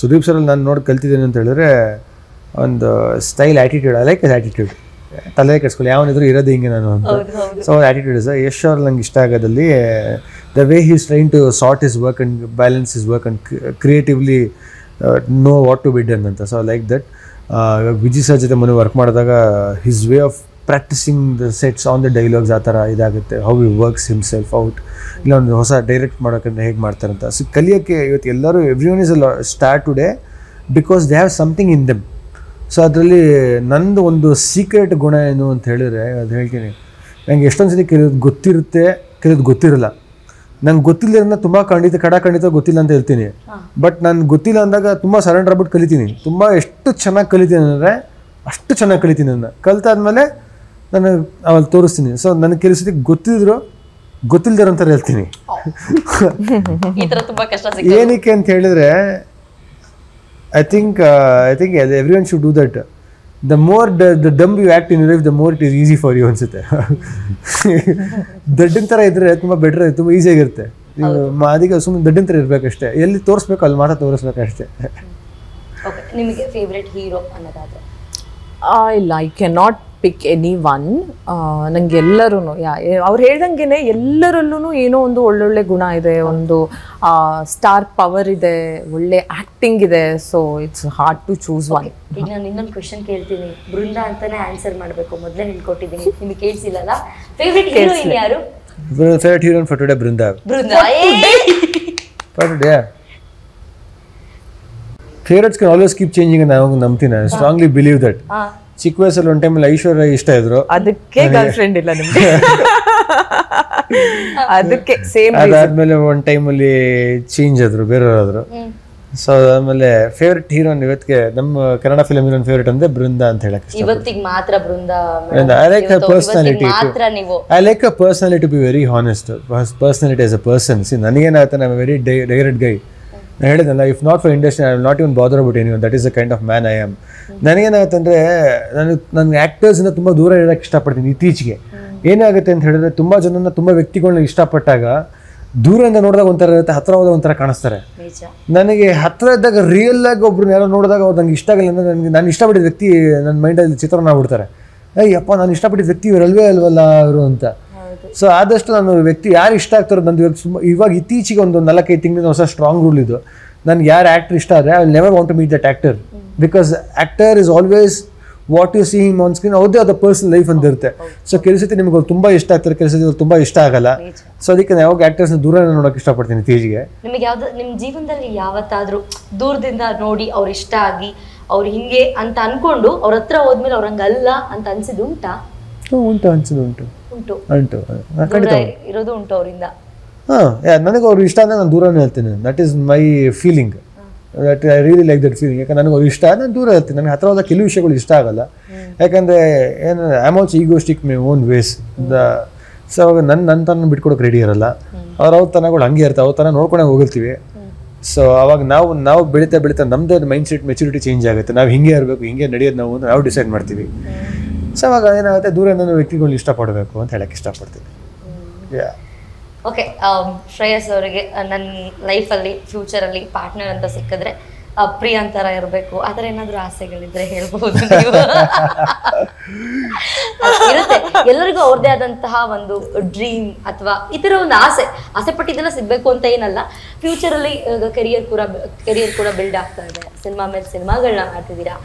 ಸುದೀಪ್ ಸರಲ್ಲಿ ನಾನು ನೋಡಿ ಕಲ್ತಿದ್ದೇನೆ ಅಂತ ಹೇಳಿದ್ರೆ ಒಂದು style attitude, I like attitude. ತಲೆ ಕೆಡಿಸ್ಕೊಳ್ಳಿ, ಯಾವನಿದ್ರು ಇರೋದು ಹಿಂಗೆ ನಾನು ಅಂತ. ಸೊ ಆ್ಯಟಿಟ್ಯೂಡ್ ಇಸ್ ಯಶ್ ಅವ್ರು ನಂಗೆ ಇಷ್ಟ ಆಗೋದಲ್ಲಿ the way he is train to sort his work and balance his work and creatively know what to be done ಅಂತ. So like that. Vijay sir ಜೊತೆ ಮೊನ್ನೆ ವರ್ಕ್ ಮಾಡಿದಾಗ his way of practising the sets on the dialogues ಆ ಥರ ಇದಾಗುತ್ತೆ. How he works himself out, ಇಲ್ಲ ಒಂದು ಹೊಸ ಡೈರೆಕ್ಟ್ ಮಾಡೋಕ್ಕಂತ ಹೇಗೆ ಮಾಡ್ತಾರಂತ. ಸೊ ಕಲಿಯೋಕ್ಕೆ ಇವತ್ತು ಎಲ್ಲರೂ every one is a star today because they have something in them. So ಅದರಲ್ಲಿ ನಂದು ಒಂದು ಸೀಕ್ರೆಟ್ ಗುಣ ಏನು ಅಂತ ಹೇಳಿದ್ರೆ ಅದು ಹೇಳ್ತೀನಿ. ನನಗೆ ಎಷ್ಟೊಂದು ಸತಿ ಕೆಲವ್ದು ಗೊತ್ತಿರುತ್ತೆ, ಕೆಲವ್ದು ಗೊತ್ತಿರಲ್ಲ. ನಂಗೆ ಗೊತ್ತಿಲ್ಲದ್ರಿಂದ ತುಂಬ ಖಂಡಿತ ಗೊತ್ತಿಲ್ಲ ಅಂತ ಹೇಳ್ತೀನಿ. ಬಟ್ ನಾನು ಗೊತ್ತಿಲ್ಲ ಅಂದಾಗ ತುಂಬ ಸರೆಂಡರ್ ಆಗ್ಬಿಟ್ಟು ಕಲಿತೀನಿ. ತುಂಬ ಎಷ್ಟು ಚೆನ್ನಾಗಿ ಕಲಿತೀನಿ ಅಂದರೆ ಅಷ್ಟು ಚೆನ್ನಾಗಿ ಕಲಿತೀನಿ. ನನ್ನ ಕಲಿತಾದ್ಮೇಲೆ ನಾನು ಅವಲ್ಲಿ ತೋರಿಸ್ತೀನಿ. ಸೊ ನನಗೆ ಕೆಲವು ಸತಿ ಗೊತ್ತಿಲ್ದಿರೋ ಅಂತ ಹೇಳ್ತೀನಿ. ಏನಕ್ಕೆ ಅಂತ ಹೇಳಿದ್ರೆ I think everyone should do that. The more the dumb you act in your life, the more it is easy for you ಅನ್ಸುತ್ತೆ. ದಡ್ಡಿನ ಥರ ಇದ್ರೆ ತುಂಬ ಬೆಟರ್, ತುಂಬ ಈಸಿಯಾಗಿರುತ್ತೆ. ಅದಕ್ಕೆ ಸುಮ್ಮನೆ ದಡ್ಡಿನ ಥರ ಇರಬೇಕಷ್ಟೇ, ಎಲ್ಲಿ ತೋರಿಸ್ಬೇಕು ಅಲ್ಲಿ ಮಾತ್ರ ತೋರಿಸ್ಬೇಕಷ್ಟೇ. ನಿಮಗೆ ಫೇವ್ರೆಟ್ ಹೀರೋ ಅನ್ನೋದಾದ್ರೆ? ಇಲ್ಲ, I can not pick any one. ನಂಗೆ ಎಲ್ಲರೂ ಅವ್ರು ಹೇಳ್ದಂಗೆ ಎಲ್ಲರಲ್ಲೂ ಏನೋ ಒಂದು ಒಳ್ಳೊಳ್ಳೆ ಗುಣ ಇದೆ, ಒಂದು ಸ್ಟಾರ್ ಪವರ್ ಇದೆ, ಒಳ್ಳೆ ಆ್ಯಕ್ಟಿಂಗ್ ಇದೆ. So it's hard to choose one. ಈಗ ನಾನು ಇನ್ನೊಂದು ಕ್ವೆಶನ್ ಕೇಳ್ತೀನಿ, ಬೃಂದಾ ಅಂತಾನೆ ಆನ್ಸರ್ ಮಾಡಬೇಕು. ಮೊದಲೇ ಹೇಳ್ಕೊಟ್ಟಿದ್ದೀನಿ, ನಿಮಗೆ ಕೇಳಿಸಿಲ್ಲಲ್ಲ. ಫೇವ್ರೆಟ್ ಹೀರೋಯಿನ್ ಯಾರು? Favourite heroine for today Brinda. For today favourites can always keep changing ಅಂತ ನಾನು ನಂಬ್ತೀನಿ. I strongly believe that. ಚಿಕ್ಕ ವಯಸ್ಸಲ್ಲಿ ಒಂದು ಟೈಮಲ್ಲಿ ಐಶ್ವರ್ಯ ಇಷ್ಟ ಇದ್ರು, ಅದಕ್ಕೆ ಗರ್ಲ್ ಫ್ರೆಂಡ್ ಇಲ್ಲ ನಿಮ್ಗೆ. ಅದಕ್ಕೆ ಸೇಮ್. ಅದಾದ್ಮೇಲೆ ಒಂದು ಟೈಮಲ್ಲಿ ಚೇಂಜ್ ಆದ್ರು, ಬೇರೆಯವರಾದ್ರು. ಸೊ ಅದಾದ್ಮೇಲೆ ಫೇವ್ರೆಟ್ ಹೀರೋನ್ ಇವತ್ತಿಗೆ ನಮ್ಮ ಕನ್ನಡ ಫಿಲಮ್ ಹೀರೋನ್ ಫೇವ್ರೆಟ್ ಅಂದ್ರೆ ಬೃಂದಾ ಅಂತ ಹೇಳಕ್ ಇವತ್ತಿಗೆ ಮಾತ್ರ Brinda. I like her personality. I like her personality to be very honest. Personality as a person. See ನನಗೇನಾಗುತ್ತೆ, I am very direct guy. ನಾನು ಹೇಳಿದ್ನಲ್ಲ, if not for industry I will not even bother about anyone. That is the kind of man I am. ನನಗೇನಾಗುತ್ತೆ ಅಂದರೆ ನನ್ನ ಆ್ಯಕ್ಟರ್ಸಿಂದ ತುಂಬ ದೂರ ಇರೋಕ್ಕೆ ಇಷ್ಟಪಡ್ತೀನಿ. ಇತ್ತೀಚೆಗೆ ಏನಾಗುತ್ತೆ ಅಂತ ಹೇಳಿದ್ರೆ, ತುಂಬ ಜನನ ತುಂಬ ವ್ಯಕ್ತಿಗಳನ್ನ ಇಷ್ಟಪಟ್ಟಾಗ ದೂರದಿಂದ ನೋಡಿದಾಗ ಒಂಥರ ಇರುತ್ತೆ, ಹತ್ತಿರ ಹೋದಾಗ ಒಂಥರ ಕಾಣಿಸ್ತಾರೆ. ನನಗೆ ಹತ್ತಿರ ಇದ್ದಾಗ ರಿಯಲ್ ಆಗಿ ಒಬ್ರನ್ನ ಯಾರೋ ನೋಡಿದಾಗ ಅವ್ರು ನಂಗೆ ಇಷ್ಟ ಆಗಿಲ್ಲ ಅಂದರೆ ನಾನು ಇಷ್ಟಪಟ್ಟಿದ್ದ ವ್ಯಕ್ತಿ ನನ್ನ ಮೈಂಡಲ್ಲಿ ಚಿತ್ರಣ ಆಗ್ಬಿಡ್ತಾರೆ. ಅಯ್ಯಪ್ಪ, ನಾನು ಇಷ್ಟಪಟ್ಟಿದ್ದ ವ್ಯಕ್ತಿ ಇವರಲ್ವೇ ಅಲ್ವಲ್ಲ ಅವರು ಅಂತ. ಸೊ ಆದಷ್ಟು ನಾನು ವ್ಯಕ್ತಿ ಯಾರು ಇಷ್ಟ ಆಗ್ತಾರೋ ನಂದು ಇವಾಗ ಇತ್ತೀಚೆಗೆ ಒಂದು 4-5 ತಿಂಗಳಿಂದ ಹೊಸ ಸ್ಟ್ರಾಂಗ್ ರೂಲ್ ಇದು. ನನಗೆ ಯಾರು ಆ್ಯಕ್ಟರ್ ಇಷ್ಟ ಆದರೆ I will never want to meet that actor, because actor is always what you see him on screen. ಅವ್ರದ್ದೇ ಆದ ಪರ್ಸನಲ್ ಲೈಫ್ ಅಂತ ಇರುತ್ತೆ. ಸೊ ಕೆಲವು ಸತಿ ನಿಮಗೆ ಅವ್ರು ತುಂಬ ಇಷ್ಟ ಆಗ್ತಾರೆ, ಕೆಲವು ಸತಿ ಅವ್ರು ತುಂಬ ಇಷ್ಟ ಆಗಲ್ಲ. ಸೊ ಅದಕ್ಕೆ ನಾನು ಯಾವಾಗ ಆ್ಯಕ್ಟರ್ಸ್ನ ದೂರ ನೋಡೋಕೆ ಇಷ್ಟಪಡ್ತೀನಿ ಇತ್ತೀಚೆಗೆ. ನಿಮಗೆ ಯಾವ್ದು ನಿಮ್ಮ ಜೀವನದಲ್ಲಿ ಯಾವತ್ತಾದರೂ ದೂರದಿಂದ ನೋಡಿ ಅವ್ರು ಇಷ್ಟ ಆಗಿ ಅವ್ರು ಹಿಂಗೆ ಅಂತ ಅನ್ಕೊಂಡು ಅವ್ರ ಹತ್ರ ಹೋದ್ಮೇಲೆ ಅವ್ರ ಹಂಗಲ್ಲ ಅಂತ ಅನ್ಸಿದ್ದು ಉಂಟಾ? ಅನ್ಸಿದ್ದು ಉಂಟು. ಇರೋದು ಉಂಟು ಅವರಿಂದ. ನನಗೆ ಅವ್ರು ಇಷ್ಟ ಅಂದರೆ ನಾನು ದೂರನೇ ಹೇಳ್ತೀನಿ. That is my feeling. That I really like that feeling. ಯಾಕಂದ್ರೆ ನನಗೆ ಅವ್ರು ಇಷ್ಟ, ನಾನು ದೂರ ಹೇಳ್ತೀನಿ. ನನಗೆ ಹತ್ರ ಹೋದಾಗ ಕೆಲವು ವಿಷಯಗಳು ಇಷ್ಟ ಆಗಲ್ಲ. ಯಾಕಂದರೆ ಏನು I am also egoistic my own ways. So ಅವಾಗ ನನ್ನ ತನ ಬಿಟ್ಕೊಡೋಕೆ ರೆಡಿ ಇರಲ್ಲ. ಅವ್ರ ತನಗಳು ಹಂಗೆ ಇರ್ತಾರೆ, ಅವ್ರ ತನ ನೋಡ್ಕೊಂಡೇ ಹೋಗಿರ್ತೀವಿ. ಸೊ ಅವಾಗ ನಾವು ಬೆಳೀತಾ ನಮ್ಮದೇ ಒಂದು ಮೈಂಡ್ ಸೆಟ್ ಮೆಚುರಿಟಿ ಚೇಂಜ್ ಆಗುತ್ತೆ. ನಾವು ಹಿಂಗೆ ಇರಬೇಕು, ಹಿಂಗೆ ನಡೆಯೋದು ನಾವು ಡಿಸೈಡ್ ಮಾಡ್ತೀವಿ. ಸೊ ಅವಾಗ ಏನಾಗುತ್ತೆ, ದೂರದಿಂದ ವ್ಯಕ್ತಿಗಳನ್ನ ಇಷ್ಟಪಡಬೇಕು ಅಂತ ಹೇಳಕ್ಕೆ ಇಷ್ಟಪಡ್ತೀನಿ. ಓಕೆ, ಶ್ರೇಯಸ್ ಅವರಿಗೆ ನನ್ನ ಲೈಫಲ್ಲಿ ಫ್ಯೂಚರಲ್ಲಿ ಪಾರ್ಟ್ನರ್ ಅಂತ ಸಿಕ್ಕಿದ್ರೆ ಪ್ರಿಯಾಂಕ್ ಥರ ಇರಬೇಕು, ಆ ಥರ ಏನಾದರೂ ಆಸೆಗಳಿದ್ರೆ ಹೇಳ್ಬೋದು ನೀವು? ಇರುತ್ತೆ, ಎಲ್ಲರಿಗೂ ಅವ್ರದ್ದೇ ಆದಂತಹ ಒಂದು ಡ್ರೀಮ್ ಅಥವಾ ಈ ಥರ ಒಂದು ಆಸೆ ಪಟ್ಟಿದ್ದೆಲ್ಲ ಸಿಗಬೇಕು ಅಂತ ಏನಲ್ಲ. ಫ್ಯೂಚರಲ್ಲಿ ಕೆರಿಯರ್ ಕೂಡ ಬಿಲ್ಡ್ ಆಗ್ತಾ ಇದೆ. ಸಿನಿಮಾ ಮೇಲೆ ಸಿನಿಮಾಗಳನ್ನ ಮಾಡ್ತಿದ್ದೀರಾ.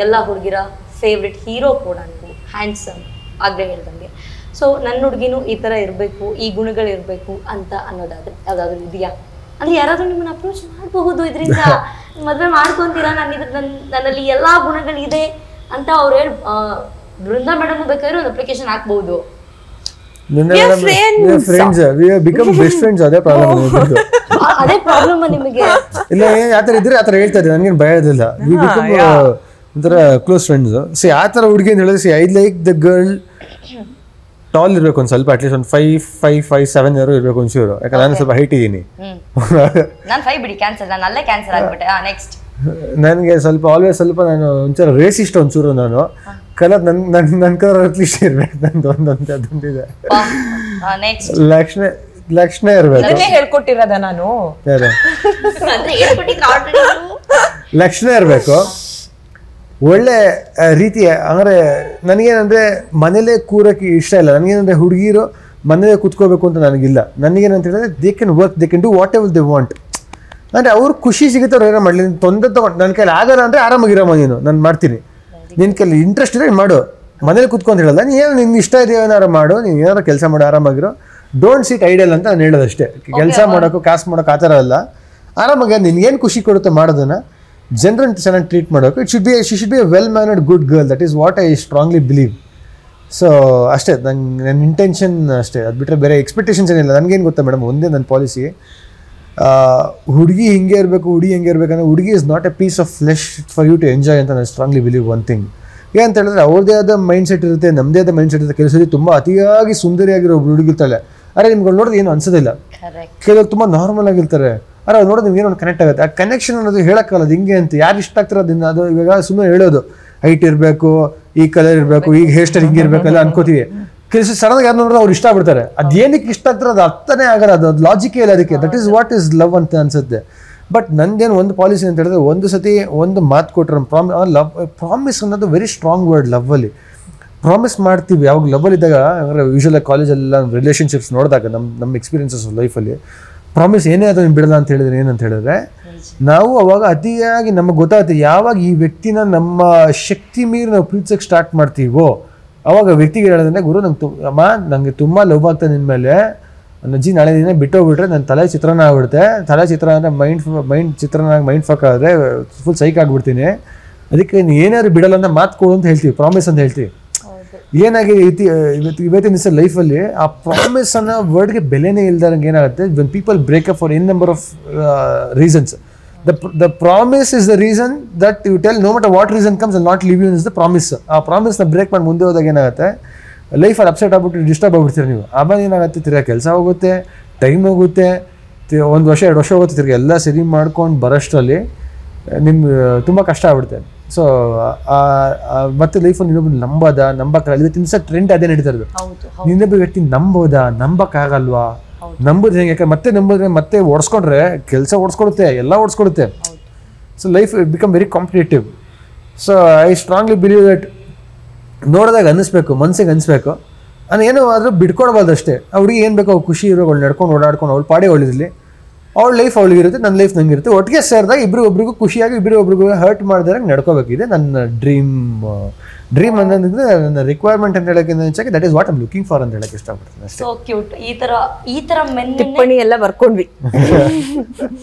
ಎಲ್ಲ ಹುಡುಗಿರ ಫೇವ್ರೆಟ್ ಹೀರೋ ಕೂಡ ನೀವು, ಹ್ಯಾಂಡ್ಸಮ್ ಆಗಲೇ ಹೇಳ್ದಂಗೆ. ಸೊ ನನ್ನ ಹುಡುಗಿನೂ ಈ ಥರ ಇರಬೇಕು, ಈ ಗುಣಗಳಿರಬೇಕು ಅಂತ ಅನ್ನೋದಾದ್ರೆ ಯಾವುದಾದ್ರೂ ಇದೆಯಾ? ಅಂದರೆ ಯಾರಾದರೂ ನಿಮ್ಮನ್ನು ಅಪ್ರೋಚ್ ಮಾಡಬಹುದು, ಇದರಿಂದ ಮದುವೆ ಮಾಡ್ಕೊತೀರಾ, ನನ್ನಲ್ಲಿ ಎಲ್ಲ ಗುಣಗಳಿದೆ ಅಂತ ಅವ್ರು ಹೇಳಿ ಬೃಂದಾ ಮೇಡಮ್ ಬೇಕಾದ್ರೆ ಒಂದು ಅಪ್ಲಿಕೇಶನ್ ಹಾಕ್ಬಹುದು. friends. We have become best friends. ಅದೇ ಪ್ರಾಬ್ಲಮ್. ಅದೇ ಪ್ರಾಬ್ಲಮ್ ನಿಮಗೆ. ಇಲ್ಲ ಆ ಥರ ಇದ್ರೆ ಆ ಥರ ಹೇಳ್ತಾ ಇದ್ದೆ, ನನಗೇನು ಭಯ ಇರಲಿಲ್ಲ. ಒಂಥರ ಕ್ಲೋಸ್ ಫ್ರೆಂಡ್ಸ್. ಸಿ ಆ ಥರ ಹುಡುಗಿ ಅಂತ ಹೇಳಿದ್ರೆ, C I like the girl tall ಇರಬೇಕು ಒಂದು ಸ್ವಲ್ಪ, ಅಟ್ಲೀಸ್ಟ್ ಒಂದು 5'7" ಇರಬೇಕು ಒಂಚೂರು. ಯಾಕಂದ್ರೆ ನಾನು ಸ್ವಲ್ಪ ಹೈಟ್ ಇದ್ದೀನಿ. ನಾನು 5 ಬಿಡಿ ಕ್ಯಾನ್ಸಲ್, ನಾನು ಅಲ್ಲೇ ಕ್ಯಾನ್ಸಲ್ ಆಗ್ಬಿಟ್ಟೆ. ನೆಕ್ಸ್ಟ್ ನನಗೆ ಸ್ವಲ್ಪ ಆಲ್ವೇಸ್ ಸ್ವಲ್ಪ ನಾನು ಒಂಚೂರು ರೇಸಿಸ್ಟ್ ಒಂಚೂರು. ನಾನು ಕಲರ್ ನನ್ನ ಕಲರ್ ಅಟ್ಲೀಸ್ಟ್ ಇರ್ಬೇಕು, ನಂದು ಅದೊಂದಿದೆ. ಲಕ್ಷಣ ಇರ್ಬೇಕು. ಹೇಳ್ಕೊಟ್ಟಿರೋದ ನಾನು ಲಕ್ಷಣ ಇರಬೇಕು, ಒಳ್ಳೆ ರೀತಿಯ. ಅಂದರೆ ನನಗೇನಂದರೆ ಮನೇಲೇ ಕೂರಕ್ಕೆ ಇಷ್ಟ ಇಲ್ಲ. ನನಗೇನಂದರೆ ಹುಡುಗಿರು ಮನೇಲೇ ಕೂತ್ಕೋಬೇಕು ಅಂತ ನನಗಿಲ್ಲ. ನನಗೇನಂತ ಹೇಳಿದ್ರೆ they can work, they can do what ever they want. ಅಂದರೆ ಅವ್ರು ಖುಷಿ ಸಿಗುತ್ತೆ, ಅವ್ರು ಏನೋ ಮಾಡಲಿ. ತೊಂದರೆ ತೊಗೊಂಡು ನನ್ನ ಕೈಲಿ ಆಗಲ್ಲ ಅಂದರೆ ಆರಾಮಾಗಿರಮ್ಮ, ನೀನು ನಾನು ಮಾಡ್ತೀನಿ, ನಿನ್ನ ಕೈಲಿ ಇಂಟ್ರೆಸ್ಟ್ ಇದೆ ಮಾಡು, ಮನೇಲಿ ಕೂತ್ಕೊಂಡು ಹೇಳಲ್ಲ. ನೀನು ನಿನ್ನ ಇಷ್ಟ ಇದೆಯೋ ಏನಾರು ಮಾಡು, ನೀನು ಏನಾರು ಕೆಲಸ ಮಾಡು, ಆರಾಮಾಗಿರೋ. ಡೋಂಟ್ ಸಿಟ್ ಐಡಲ್ ಅಂತ ನಾನು ಹೇಳೋದಷ್ಟೇ. ಕೆಲಸ ಮಾಡೋಕ್ಕೂ ಕಾಸು ಮಾಡೋಕೆ ಆ ಥರ ಅಲ್ಲ. ಆರಾಮಾಗಿ ನಿನ್ಗೇನು ಖುಷಿ ಕೊಡುತ್ತೆ ಮಾಡೋದನ್ನು, ಜನರನ್ನು ಚೆನ್ನಾಗಿ ಟ್ರೀಟ್ ಮಾಡೋಕೆ. She should be A well mannered good girl. That is what I strongly believe. So ಅಷ್ಟೇ ನನ್ನ ಇಂಟೆನ್ಷನ್ ಅಷ್ಟೇ. ಅದು ಬಿಟ್ಟರೆ ಬೇರೆ ಎಕ್ಸ್ಪೆಕ್ಟೇಷನ್ಸ್ ಏನಿಲ್ಲ. ನನಗೇನು ಗೊತ್ತಾ ಮೇಡಮ್, ಒಂದೇ ನನ್ನ ಪಾಲಿಸಿ, ಹುಡುಗಿ ಹಿಂಗೆ ಇರಬೇಕು, ಹುಡುಗಿ ಹೆಂಗೆ ಇರಬೇಕಂದ್ರೆ, ಹುಡುಗಿ is not a piece of flesh for you to enjoy ಅಂತ ನಾನು ಸ್ಟ್ರಾಂಗ್ಲಿ ಬಿಲೀವ್ ಒನ್ ಥಿಂಗ್. ಏನಂತ ಹೇಳಿದ್ರೆ ಅವ್ರದ್ದೇ ಆದ ಮೈಂಡ್ ಸೆಟ್ ಇರುತ್ತೆ, ನಮ್ಮದೇ ಆದ ಮೈಂಡ್ ಸೆಟ್ ಇರುತ್ತೆ. ಕೆಲಸದಲ್ಲಿ ತುಂಬ ಅತಿಯಾಗಿ ಸುಂದರಿಯಾಗಿರೋ ಒಬ್ರು ಹುಡುಗಿರ್ತಾಳೆ, ಅರೆ ನಿಮ್ಗೆ ನೋಡಿದ್ರೆ ಏನು ಅನ್ಸೋದಿಲ್ಲ. ಕೆಲವರು ತುಂಬ ನಾರ್ಮಲ್ ಆಗಿರ್ತಾರೆ, ಅರೆ ಅವ್ರು ನೋಡೋದು ನಿಮ್ಗೆ ಏನೋ ಒಂದು ಕನೆಕ್ಟ್ ಆಗುತ್ತೆ. ಆ ಕನೆಕ್ಷನ್ ಅನ್ನೋದು ಹೇಳೋಕ್ಕಲ್ಲ, ಅದು ಹಿಂಗೆ ಅಂತ ಯಾರು ಇಷ್ಟ ಆಗ್ತಾರೆ ಅದನ್ನ. ಅದು ಇವಾಗ ಸುಮ್ಮನೆ ಹೇಳೋದು ಹೈಟ್ ಇರಬೇಕು, ಈ ಕಲರ್ ಇರಬೇಕು, ಈಗ ಹೇರ್ ಸ್ಟೈಲ್ ಹಿಂಗೆ ಇರಬೇಕಲ್ಲ ಅನ್ಕೋತೀವಿ. ಕೆಲಸ ಸಡನ್ ಯಾರು ನೋಡಿದ್ರೆ ಅವ್ರು ಇಷ್ಟ ಆಗ್ಬಿಡ್ತಾರೆ. ಅದೇನಕ್ಕೆ ಇಷ್ಟ ಆಗ್ತಾರೆ ಅದು ಅರ್ಥನೇ ಆಗಲ್ಲ, ಅದು ಲಾಜಿಕೇ ಇಲ್ಲ ಅದಕ್ಕೆ. That is what is love ಅಂತ ಅನ್ಸುತ್ತೆ. ಬಟ್ ನಂದೇನು ಒಂದು ಪಾಲಿಸಿ ಅಂತ ಹೇಳಿದ್ರೆ, ಒಂದು ಸತಿ ಒಂದು ಮಾತು ಕೊಟ್ಟರೆ ಪ್ರಾಮಿಸ್ ಅನ್ನೋದು ವೆರಿ ಸ್ಟ್ರಾಂಗ್ ವರ್ಡ್. ಲವ್ವಲ್ಲಿ ಪ್ರಾಮಿಸ್ ಮಾಡ್ತೀವಿ ಯಾವಾಗ ಲವ್ವಲ್ಲಿ ಇದ್ದಾಗ. ಅಂದರೆ ಯೂಶುವಲಾಗಿ ಕಾಲೇಜಲ್ಲೆಲ್ಲ ರಿಲೇಷನ್ಶಿಪ್ಸ್ ನೋಡಿದಾಗ ನಮ್ಮ ಎಕ್ಸ್ಪೀರಿಯನ್ಸಸ್ ಲೈಫಲ್ಲಿ ಪ್ರಾಮಿಸ್ ಏನೇ ಅದನ್ನು ಬಿಡಲ್ಲ ಅಂತ ಹೇಳಿದ್ರೆ ಏನಂತ ಹೇಳಿದ್ರೆ, ನಾವು ಅವಾಗ ಅತಿಯಾಗಿ ನಮಗೆ ಗೊತ್ತಾಗುತ್ತೆ ಯಾವಾಗ ಈ ವ್ಯಕ್ತಿನ ನಮ್ಮ ಶಕ್ತಿ ಮೀರಿ ನಾವು ಪ್ರೀತಿಸೋಕ್ಕೆ ಸ್ಟಾರ್ಟ್ ಮಾಡ್ತೀವೋ ಅವಾಗ ವ್ಯಕ್ತಿಗೆ ಹೇಳೋದಂದ್ರೆ, ಗುರು ಅಮ್ಮ ನನಗೆ ತುಂಬ ಲವ್ ಆಗ್ತದೆ ನಿನ್ನ ಮೇಲೆ, ಅಜ್ಜಿ ನಾಳೆ ದಿನ ಬಿಟ್ಟೋಗ್ಬಿಟ್ರೆ ನನ್ನ ತಲೆ ಚಿತ್ರಾನ್ನ ಆಗ್ಬಿಡುತ್ತೆ. ತಲೆ ಚಿತ್ರ ಅಂದರೆ ಮೈಂಡ್ ಚಿತ್ರಾನ್ನ ಮೈಂಡ್ ಫಕ್ ಆದರೆ ಫುಲ್ ಸೈಕ್ ಆಗಿಬಿಡ್ತೀನಿ. ಅದಕ್ಕೆ ನೀನು ಏನಾದ್ರು ಬಿಡಲ್ಲ ಅಂತ ಮಾತು ಕೊಡು ಅಂತ ಹೇಳ್ತೀವಿ, ಪ್ರಾಮಿಸ್ ಅಂತ ಹೇಳ್ತೀವಿ. ಏನಾಗಿದೆ ಇವತ್ತಿನ ದಿವಸ ಲೈಫಲ್ಲಿ ಆ ಪ್ರಾಮಿಸ್ ಅನ್ನೋ ವರ್ಡ್ಗೆ ಬೆಲೆನೇ ಇಲ್ದಂಗೆ ಏನಾಗುತ್ತೆ, when people breakup for N number of reasons. The promise is the reason that you tell no matter what reason comes and not leave you is the promise. ಆ ಪ್ರಾಮಿಸ್ನ ಬ್ರೇಕ್ ಮಾಡಿ ಮುಂದೆ ಹೋದಾಗ ಏನಾಗುತ್ತೆ, ಲೈಫಲ್ಲಿ ಅಪ್ಸೆಟ್ ಆಗ್ಬಿಟ್ಟು ಡಿಸ್ಟರ್ಬ್ ಆಗ್ಬಿಡ್ತೀರಿ ನೀವು. ಆಮೇಲೆ ಏನಾಗುತ್ತೆ, ತಿರ್ಗಿ ಕೆಲಸ ಹೋಗುತ್ತೆ, ಟೈಮ್ ಹೋಗುತ್ತೆ, 1 ವರ್ಷ 2 ವರ್ಷ ಹೋಗುತ್ತೆ, ತಿರ್ಗಿ ಎಲ್ಲ ಸರಿ ಮಾಡ್ಕೊಂಡು ಬರೋಷ್ಟರಲ್ಲಿ ನಿಮ್ಗೆ ತುಂಬ ಕಷ್ಟ ಆಗ್ಬಿಡುತ್ತೆ. ಸೊ ಮತ್ತೆ ಲೈಫಲ್ಲಿ ಇನ್ನೊಬ್ಬರು ನಂಬಕ್ಕಾಗಲ್ಲ. ಇವತ್ತಿನ ದಿವಸ ಟ್ರೆಂಡ್ ಅದೇ ನಡೀತಾ ಇರೋದು. ಇನ್ನೊಬ್ಬ ವ್ಯಕ್ತಿ ನಂಬೋಕ್ಕಾಗಲ್ವಾ, ನಂಬೋದು ಹೆಂಗೆ? ಯಾಕೆ ಮತ್ತೆ ನಂಬಿದ್ರೆ ಮತ್ತೆ ಓಡಿಸ್ಕೊಂಡ್ರೆ ಕೆಲಸ ಓಡಿಸ್ಕೊಡುತ್ತೆ, ಎಲ್ಲ ಓಡಿಸ್ಕೊಡುತ್ತೆ. So life become very competitive. So I strongly believe that ನೋಡಿದಾಗ ಅನ್ನಿಸ್ಬೇಕು, ಮನಸ್ಸಿಗೆ ಅನಿಸ್ಬೇಕು, ನಾನು ಏನೋ ಆದರೂ ಬಿಟ್ಕೊಡ್ಬಾರ್ದು ಅಷ್ಟೇ. ಅವ್ರಿಗೆ ಏನು ಬೇಕೋ ಅವ್ರು ಖುಷಿ ಇರೋ, ಅವ್ಳು ನಡ್ಕೊಂಡು ಓಡಾಡ್ಕೊಂಡು ಅವ್ಳು ಪಾಡಿ ಒಳ್ಳಿರಲಿ, ಅವ್ಳ ಲೈಫ್ ಅವಳಿಗಿರುತ್ತೆ, ನನ್ನ ಲೈಫ್ ನಂಗಿರುತ್ತೆ. ಒಟ್ಟಿಗೆ ಸೇರಿದಾಗ ಒಬ್ರಿಗೂ ಖುಷಿಯಾಗಿ ಒಬ್ರಿಗೂ ಹರ್ಟ್ ಮಾಡಿದಾಗ ನಡ್ಕೋಬೇಕಿದೆ. ನನ್ನ ಡ್ರೀಮ್ ಅನ್ನೋದಿದ್ರೆ ನನ್ನ ರಿಕ್ವೈರ್ಮೆಂಟ್ ಅಂತ ಹೇಳೋಕ್ಕಿಂತ ಹೆಚ್ಚಾಗಿ that is what I'm looking for ಅಂತ ಹೇಳಕ್ಕೆ ಇಷ್ಟಪಡ್ತೀನಿ ಅಷ್ಟೇ. So cute. ಈ ತರ ಮೆನ್ ಟಿಪ್ಪಣಿ ಎಲ್ಲ ಬರ್ಕೊಂಡ್ವಿ.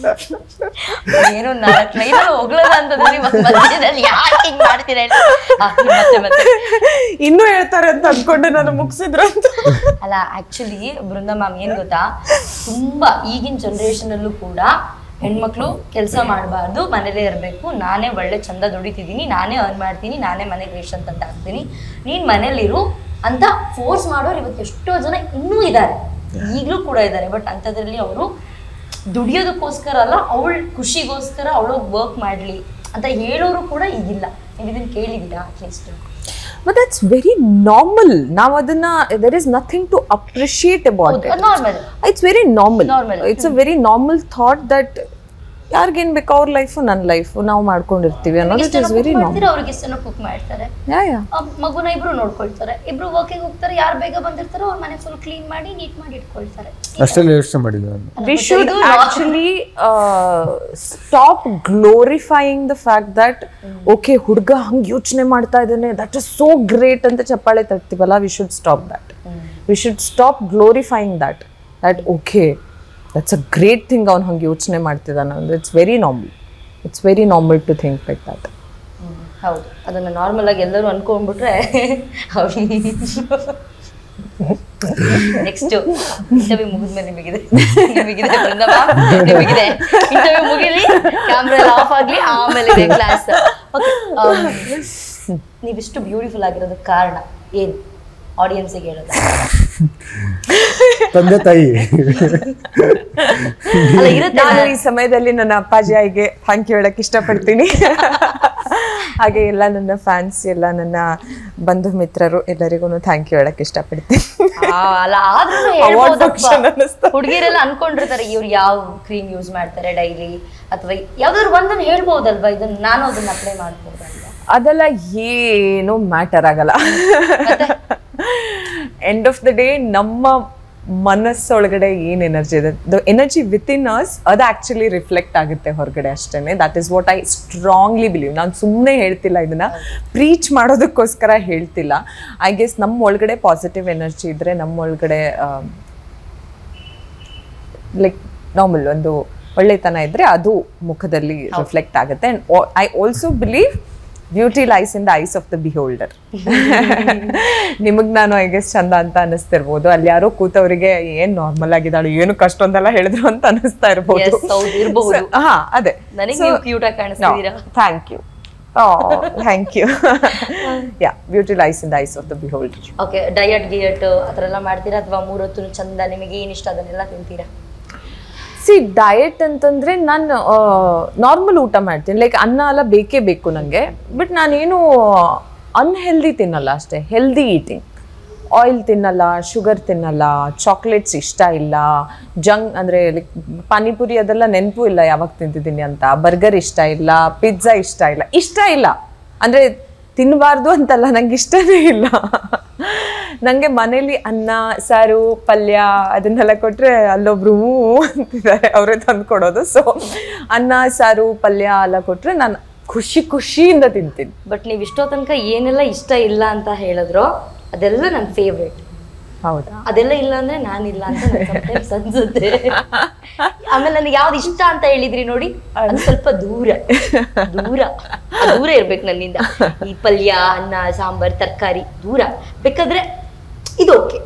ಏನೋ 4 ಲೈನ್ ಹೋಗ್ಲದ ಅಂತಂದ್ರೆ ಮಧ್ಯದಲ್ಲಿ ಯಾಕೆ ಹಿಂಗ್ ಮಾಡ್ತೀರಾ ಮತ್ತೆ ಇನ್ನೂ ಹೇಳ್ತಾರೆ ಅಂತ ಅನ್ಕೊಂಡೆ ನಾನು ಮುಗಿಸಿದ್ರು ಅಂತ. ಅಲ್ಲ, ಆಕ್ಚುಲಿ ಬೃಂದಾ ಮ್ಯಾಮ್ ಏನ್ ಗೊತ್ತಾ, ತುಂಬಾ ಈಗಿನ ಜನರೇಷನ್ ಅಲ್ಲೂ ಕೂಡ ಹೆಣ್ಮಕ್ಳು ಕೆಲಸ ಮಾಡಬಾರ್ದು, ಮನೇಲೇ ಇರಬೇಕು, ನಾನೇ ಒಳ್ಳೆ ಚಂದ ದುಡಿತಿದ್ದೀನಿ, ನಾನೇ ಅರ್ನ್ ಮಾಡ್ತೀನಿ, ನಾನೇ ಮನೆಗೆ ರೇಷನ್ ಅಂತ ಹಾಕ್ತೀನಿ, ನೀನು ಮನೇಲಿರು ಅಂತ ಫೋರ್ಸ್ ಮಾಡೋರು ಇವತ್ತು ಎಷ್ಟೋ ಜನ ಇನ್ನೂ ಇದ್ದಾರೆ, ಈಗಲೂ ಕೂಡ ಇದ್ದಾರೆ. ಬಟ್ ಅಂಥದ್ರಲ್ಲಿ ಅವರು ದುಡಿಯೋದಕ್ಕೋಸ್ಕರ ಅಲ್ಲ, ಅವಳ ಖುಷಿಗೋಸ್ಕರ ಅವಳು ವರ್ಕ್ ಮಾಡಲಿ ಅಂತ ಹೇಳೋರು ಕೂಡ ಈಗಿಲ್ಲ. ನೀವು ಇದನ್ನು ಕೇಳಿದ್ದೀರಾ at least? But that's very normal. Now adana there is nothing to appreciate about it. Normal. It's very normal. It's a very normal thought that ಯಾರಿಗೇನು ಬೇಕು ಅವ್ರ ಲೈಫು ನನ್ನ ಲೈಫು ನಾವು ಮಾಡ್ಕೊಂಡಿರ್ತೀವಿ ಅನ್ನೋದು ಇಟ್ ಇಸ್ ವೆರಿ ನಾರ್ಮಲ್. ಅವ್ರಿಗೆ ಇಷ್ಟನ ಕುಕ್ ಮಾಡ್ತಾರೆ, ಮಗುನ ಇಬ್ರು ನೋಡ್ಕೊಳ್ತಾರೆ, ಇಬ್ರು ವರ್ಕಿಂಗ್ ಹೋಗ್ತಾರೆ, ಯಾರು ಬೇಗ ಬಂದಿರ್ತಾರೋ ಅವ್ರ ಮನೆ ಫುಲ್ ಕ್ಲೀನ್ ಮಾಡಿ ನೀಟ್ ಮಾಡಿ ಇಟ್ಕೊಳ್ತಾರೆ. ಅಷ್ಟೆಲ್ಲ ಯೋಚನೆ ಮಾಡಿಲ್ಲ. We should actually stop glorifying the fact that okay ಹುಡುಗ ಹಂಗೆ ಯೋಚನೆ ಮಾಡ್ತಾ ಇದ್ದಾನೆ, that is so great ಅಂತ ಚಪ್ಪಾಳೆ ತಟ್ತೀವಲ್ಲ. We should stop that. We should stop glorifying that okay that's a great thing ಅವನು ಹಂಗೆ ಯೋಚನೆ ಮಾಡ್ತಿದ್ದಾನೆ. It's very normal. It's very normal to think like that. ಹೌದು, ಅದನ್ನು ನಾರ್ಮಲ್ ಆಗಿ ಎಲ್ಲರೂ ಅನ್ಕೊಂಡ್ಬಿಟ್ರೆ ನೆಕ್ಸ್ಟ್ ಇಂಟರ್ವ್ಯೂ ಮುಗಿದ್ಮೇಲೆ ನಿಮಗಿದೆ ನಿಮಗಿದೆ ಇಂಟರ್ವ್ಯೂ ಮುಗಿಲಿ, ಕ್ಯಾಮ್ರಾ ಎಲ್ಲ ಆಫ್ ಆಗ್ಲಿ, ಆಮೇಲೆ ಇದೆ ಕ್ಲಾಸ್. ಓಕೆ, ನೀವಿಷ್ಟು ಬ್ಯೂಟಿಫುಲ್ ಆಗಿರೋದಕ್ಕೆ ಕಾರಣ ಏನು ಆಡಿಯನ್ಸಿಗೆ ಹೇಳೋದು? ತಂದೆ ತಾಯಿ. ನಾನು ಈ ಸಮಯದಲ್ಲಿ ನನ್ನ ಅಪ್ಪಾಜಿಗೆ ಥ್ಯಾಂಕ್ ಯು ಹೇಳಕ್ ಇಷ್ಟಪಡ್ತೀನಿ. ಹಾಗೆ ಎಲ್ಲ ನನ್ನ ಫ್ಯಾನ್ಸ್, ಎಲ್ಲ ನನ್ನ ಬಂಧು ಮಿತ್ರರು ಎಲ್ಲರಿಗೂ ಥ್ಯಾಂಕ್ ಯು ಹೇಳಕ್ ಇಷ್ಟಪಡ್ತೀನಿ. ಹುಡುಗಿರೆಲ್ಲ ಅನ್ಕೊಂಡಿರ್ತಾರೆ ಇವ್ರು ಯಾವ ಕ್ರೀಮ್ ಯೂಸ್ ಮಾಡ್ತಾರೆ ಡೈಲಿ, ಅಥವಾ ಯಾವ್ದಾದ್ರು ಒಂದನ್ನು ಹೇಳ್ಬೋದಲ್ವಾ, ಇದನ್ನ ನಾನು ಅದನ್ನ ಅಪ್ಲೈ ಮಾಡ್ಬೋದಲ್ವಾ? ಅದೆಲ್ಲ ಏನು ಮ್ಯಾಟರ್ ಆಗಲ್ಲ. ಎಂಡ್ ಆಫ್ ದ ಡೇ ನಮ್ಮ ಮನಸ್ಸೊಳಗಡೆ ಏನ್ ಎನರ್ಜಿ ಇದೆ, the energy with in us, ಅದು ಆಕ್ಚುಲಿ ರಿಫ್ಲೆಕ್ಟ್ ಆಗುತ್ತೆ ಹೊರಗಡೆ ಅಷ್ಟೇನೆ. That is what I strongly believe. ನಾನು ಸುಮ್ಮನೆ ಹೇಳ್ತಿಲ್ಲ, ಇದನ್ನ ಪ್ರೀಚ್ ಮಾಡೋದಕ್ಕೋಸ್ಕರ ಹೇಳ್ತಿಲ್ಲ. ಐ ಗೆಸ್ ನಮ್ಮ ಒಳಗಡೆ ಪಾಸಿಟಿವ್ ಎನರ್ಜಿ ಇದ್ರೆ, ನಮ್ಮ ಒಳಗಡೆ ಲೈಕ್ ನಾರ್ಮಲ್ ಒಂದು ಒಳ್ಳೆತನ ಇದ್ರೆ ಅದು ಮುಖದಲ್ಲಿ ರಿಫ್ಲೆಕ್ಟ್ ಆಗುತ್ತೆ. And I also believe beauty lies in the eyes of the beholder. ನಿಮಗ್ ನಾನು ಐ ಗೆಸ್ ಚಂದ ಅಂತ ಅನಿಸ್ತಿರ್ಬೋದು, ಅಲ್ಲಿ ಯಾರೋ ಕೂತವರಿಗೆ ಏನ್ ನಾರ್ಮಲ್ ಆಗಿದ್ದಾಳು, ಏನು ಕಷ್ಟ ಅಂತೆಲ್ಲ ಹೇಳಿದ್ರು ಅಂತ ಅನಿಸ್ತಾ ಇರ್ಬೋದು. ಹಾ, ಅದೇ. Thank you. Thank you. Yeah, beauty lies in the eyes of the beholder. Okay, diet ಗಿಯಟ್ ಆ ಥರ ಎಲ್ಲ ಮಾಡ್ತೀರಾ ಅಥವಾ 3 ಹೊತ್ತು ಚಂದ ನಿಮಗೆ ಏನ್ ಇಷ್ಟ ಅದನ್ನೆಲ್ಲ ತಿಂತೀರಾ? ಡಯಟ್ ಅಂತಂದ್ರೆ ನಾನು ನಾರ್ಮಲ್ ಊಟ ಮಾಡ್ತೀನಿ, ಲೈಕ್ ಅನ್ನ ಎಲ್ಲ ಬೇಕೇ ಬೇಕು ನನಗೆ. ಬಟ್ ನಾನೇನು ಅನ್ಹೆಲ್ದಿ ತಿನ್ನಲ್ಲ ಅಷ್ಟೇ, ಹೆಲ್ದಿ ಈಟಿಂಗ್. ಆಯಿಲ್ ತಿನ್ನಲ್ಲ, ಶುಗರ್ ತಿನ್ನಲ್ಲ, ಚಾಕ್ಲೇಟ್ಸ್ ಇಷ್ಟ ಇಲ್ಲ, ಜಂಕ್ ಅಂದರೆ ಲೈಕ್ ಪಾನಿಪುರಿ ಅದೆಲ್ಲ ನೆನಪು ಇಲ್ಲ ಯಾವಾಗ ತಿಂತಿದ್ದೀನಿ ಅಂತ. ಬರ್ಗರ್ ಇಷ್ಟ ಇಲ್ಲ, ಪಿಜ್ಜಾ ಇಷ್ಟ ಇಲ್ಲ ಅಂದರೆ ತಿನ್ನಬಾರ್ದು ಅಂತಲ್ಲ, ನಂಗೆ ಇಷ್ಟನೇ ಇಲ್ಲ. ನನಗೆ ಮನೇಲಿ ಅನ್ನ ಸಾರು ಪಲ್ಯ ಅದನ್ನೆಲ್ಲ ಕೊಟ್ಟರೆ ಅಲ್ಲೊಬ್ರು ಅಂತಿದ್ದಾರೆ, ಅವರೇ ತಂದು ಕೊಡೋದು. ಸೊ ಅನ್ನ ಸಾರು ಪಲ್ಯ ಎಲ್ಲ ಕೊಟ್ಟರೆ ನಾನು ಖುಷಿಯಿಂದ ತಿಂತೀನಿ. ಬಟ್ ನೀವು ಇಷ್ಟೋ ತನಕ ಏನೆಲ್ಲ ಇಷ್ಟ ಇಲ್ಲ ಅಂತ ಹೇಳಿದ್ರು ಅದೆಲ್ಲ ನನ್ನ ಫೇವ್ರೇಟ್. ಹೌದಾ? ಅದೆಲ್ಲ ಇಲ್ಲ ಅಂದ್ರೆ ನಾನಿಲ್ಲ ಅಂತ ಅನ್ಸುತ್ತೆ. ಆಮೇಲೆ ನನಗೆ ಯಾವ್ದು ಇಷ್ಟ ಅಂತ ಹೇಳಿದ್ರಿ ನೋಡಿ, ಅದು ಸ್ವಲ್ಪ ದೂರ ಇರ್ಬೇಕು ನನ್ನಿಂದ. ಈ ಪಲ್ಯ, ಅನ್ನ, ಸಾಂಬಾರ್, ತರಕಾರಿ ದೂರ. ಬೇಕಾದ್ರೆ ಇದು ಓಕೆ.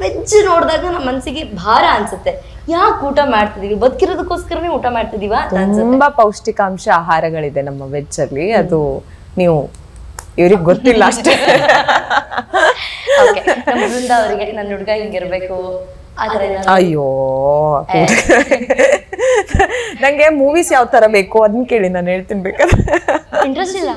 ವೆಜ್ ನೋಡಿದಾಗ ನಮ್ಮ ಮನಸ್ಸಿಗೆ ಭಾರ ಅನ್ಸುತ್ತೆ. ಯಾಕೆ ಊಟ ಮಾಡ್ತಿದೀವಿ? ಬದುಕಿರೋದಕ್ಕೋಸ್ಕರನೇ ಊಟ ಮಾಡ್ತಿದೀವ? ತುಂಬಾ ಪೌಷ್ಟಿಕಾಂಶ ಆಹಾರಗಳಿದೆ ನಮ್ಮ ವೆಜ್ ಅಲ್ಲಿ, ಅದು ನೀವು ಇವ್ರಿಗೆ ಗೊತ್ತಿಲ್ಲ ಅಷ್ಟೇ. ನಮ್ಮ ಬೃಂದ ಅವರಿಗೆ ನನ್ನ ಹುಡುಗ ಹಿಂಗಿರ್ಬೇಕು. ಅಯ್ಯೋ, ನಂಗೆ ಮೂವೀಸ್ ಯಾವ ತರ ಬೇಕು ಅದನ್ನ ಕೇಳಿ ನಾನು ಹೇಳ್ತೀನಿ. ಬೇಕಾದ್ರೆ ಇಂಟ್ರೆಸ್ಟ್ ಇಲ್ಲ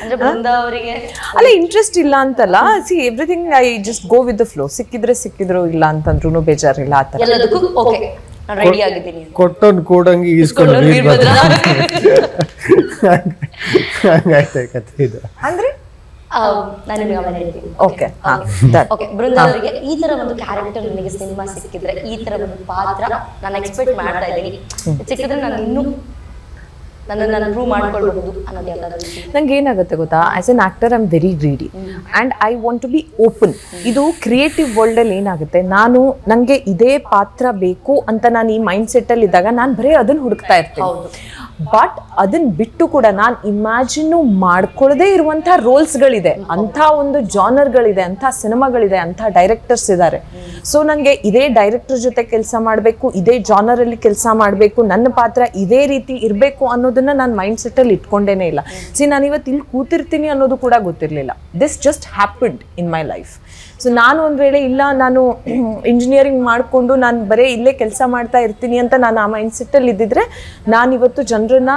ಅಂದ್ರೆ ಬೃಂದ ಅವರಿಗೆ ಅಲ್ಲ, ಇಂಟ್ರೆಸ್ಟ್ ಇಲ್ಲ ಅಂತಲ್ಲ. C everything I just go with the flow. ಸಿಕ್ಕಿದ್ರು ಇಲ್ಲ ಅಂತಂದ್ರೂ ಬೇಜಾರಿಲ್ಲ. ಆ ತರ ಎಲ್ಲದಕ್ಕೂ ಓಕೆ, ನಾನು ರೆಡಿ ಆಗಿದ್ದೀನಿ. ಕೊಟ್ಟೊಂದು ಕೂಡಂಗಿ ಈಸ್ಕೊಂಡು ಕಥೆ ಇದು ಅಂದ್ರೆ ಓಕೆ, ಬೃಂದ ಅವರಿಗೆ ಈ ತರ ಒಂದು ಕ್ಯಾರೆಕ್ಟರ್ ನನಗೆ ಸಿನಿಮಾ ಸಿಕ್ಕಿದ್ರೆ, ಈ ತರ ಒಂದು ಪಾತ್ರ ನಾನು ಎಕ್ಸ್ಪೆಕ್ಟ್ ಮಾಡ್ತಾ ಇದ್ದೀನಿ, ಸಿಕ್ಕಿದ್ರೆ ನಾನು ಇನ್ನೂ ನನ್ನನ್ನು ಪ್ರೂವ್ ಮಾಡ್ಕೊಳ್ಬಹುದು ಅನ್ನೋದು ಯಾವ್ದಾದ್ರು? ನಂಗೆ ಏನಾಗುತ್ತೆ ಗೊತ್ತಾ, as an actor I am very greedy and I want to be open. ಇದು ಕ್ರಿಯೇಟಿವ್ ವರ್ಲ್ಡಲ್ಲಿ ಏನಾಗುತ್ತೆ, ನನಗೆ ಇದೇ ಪಾತ್ರ ಬೇಕು ಅಂತ ನಾನು ಈ ಮೈಂಡ್ ಸೆಟ್ಟಲ್ಲಿ ಇದ್ದಾಗ ನಾನು ಬರೀ ಅದನ್ನು ಹುಡುಕ್ತಾ ಇರ್ತೀನಿ. ಬಟ್ ಅದನ್ನ ಬಿಟ್ಟು ಕೂಡ ನಾನು ಇಮ್ಯಾಜಿನ್ ಮಾಡ್ಕೊಳ್ಳದೆ ಇರುವಂಥ ರೋಲ್ಸ್ಗಳಿದೆ, ಅಂಥ ಒಂದು ಜಾನರ್ಗಳಿದೆ, ಅಂಥ ಸಿನಿಮಾಗಳಿದೆ, ಅಂಥ ಡೈರೆಕ್ಟರ್ಸ್ ಇದ್ದಾರೆ. ಸೊ ನನಗೆ ಇದೇ ಡೈರೆಕ್ಟರ್ ಜೊತೆ ಕೆಲಸ ಮಾಡಬೇಕು, ಇದೇ ಜಾನರಲ್ಲಿ ಕೆಲಸ ಮಾಡಬೇಕು, ನನ್ನ ಪಾತ್ರ ಇದೇ ರೀತಿ ಇರಬೇಕು ಅನ್ನೋದನ್ನ ನಾನು ಮೈಂಡ್ ಸೆಟ್ಟಲ್ಲಿ ಇಟ್ಕೊಂಡೇನೆ ಇಲ್ಲ. ನಾನು ಇವತ್ತು ಇಲ್ಲಿ ಕೂತಿರ್ತೀನಿ ಅನ್ನೋದು ಕೂಡ ಗೊತ್ತಿರಲಿಲ್ಲ. This just happened in my life. So ನಾನು ಒಂದು ವೇಳೆ ಇಲ್ಲ, ನಾನು ಇಂಜಿನಿಯರಿಂಗ್ ಮಾಡಿಕೊಂಡು ನಾನು ಬರೀ ಇಲ್ಲೇ ಕೆಲಸ ಮಾಡ್ತಾ ಇರ್ತೀನಿ ಅಂತ ನಾನು ಆ ಮೈಂಡ್ ಸೆಟ್ಟಲ್ಲಿ ಇದ್ದಿದ್ರೆ ನಾನಿವತ್ತು ಜನರನ್ನ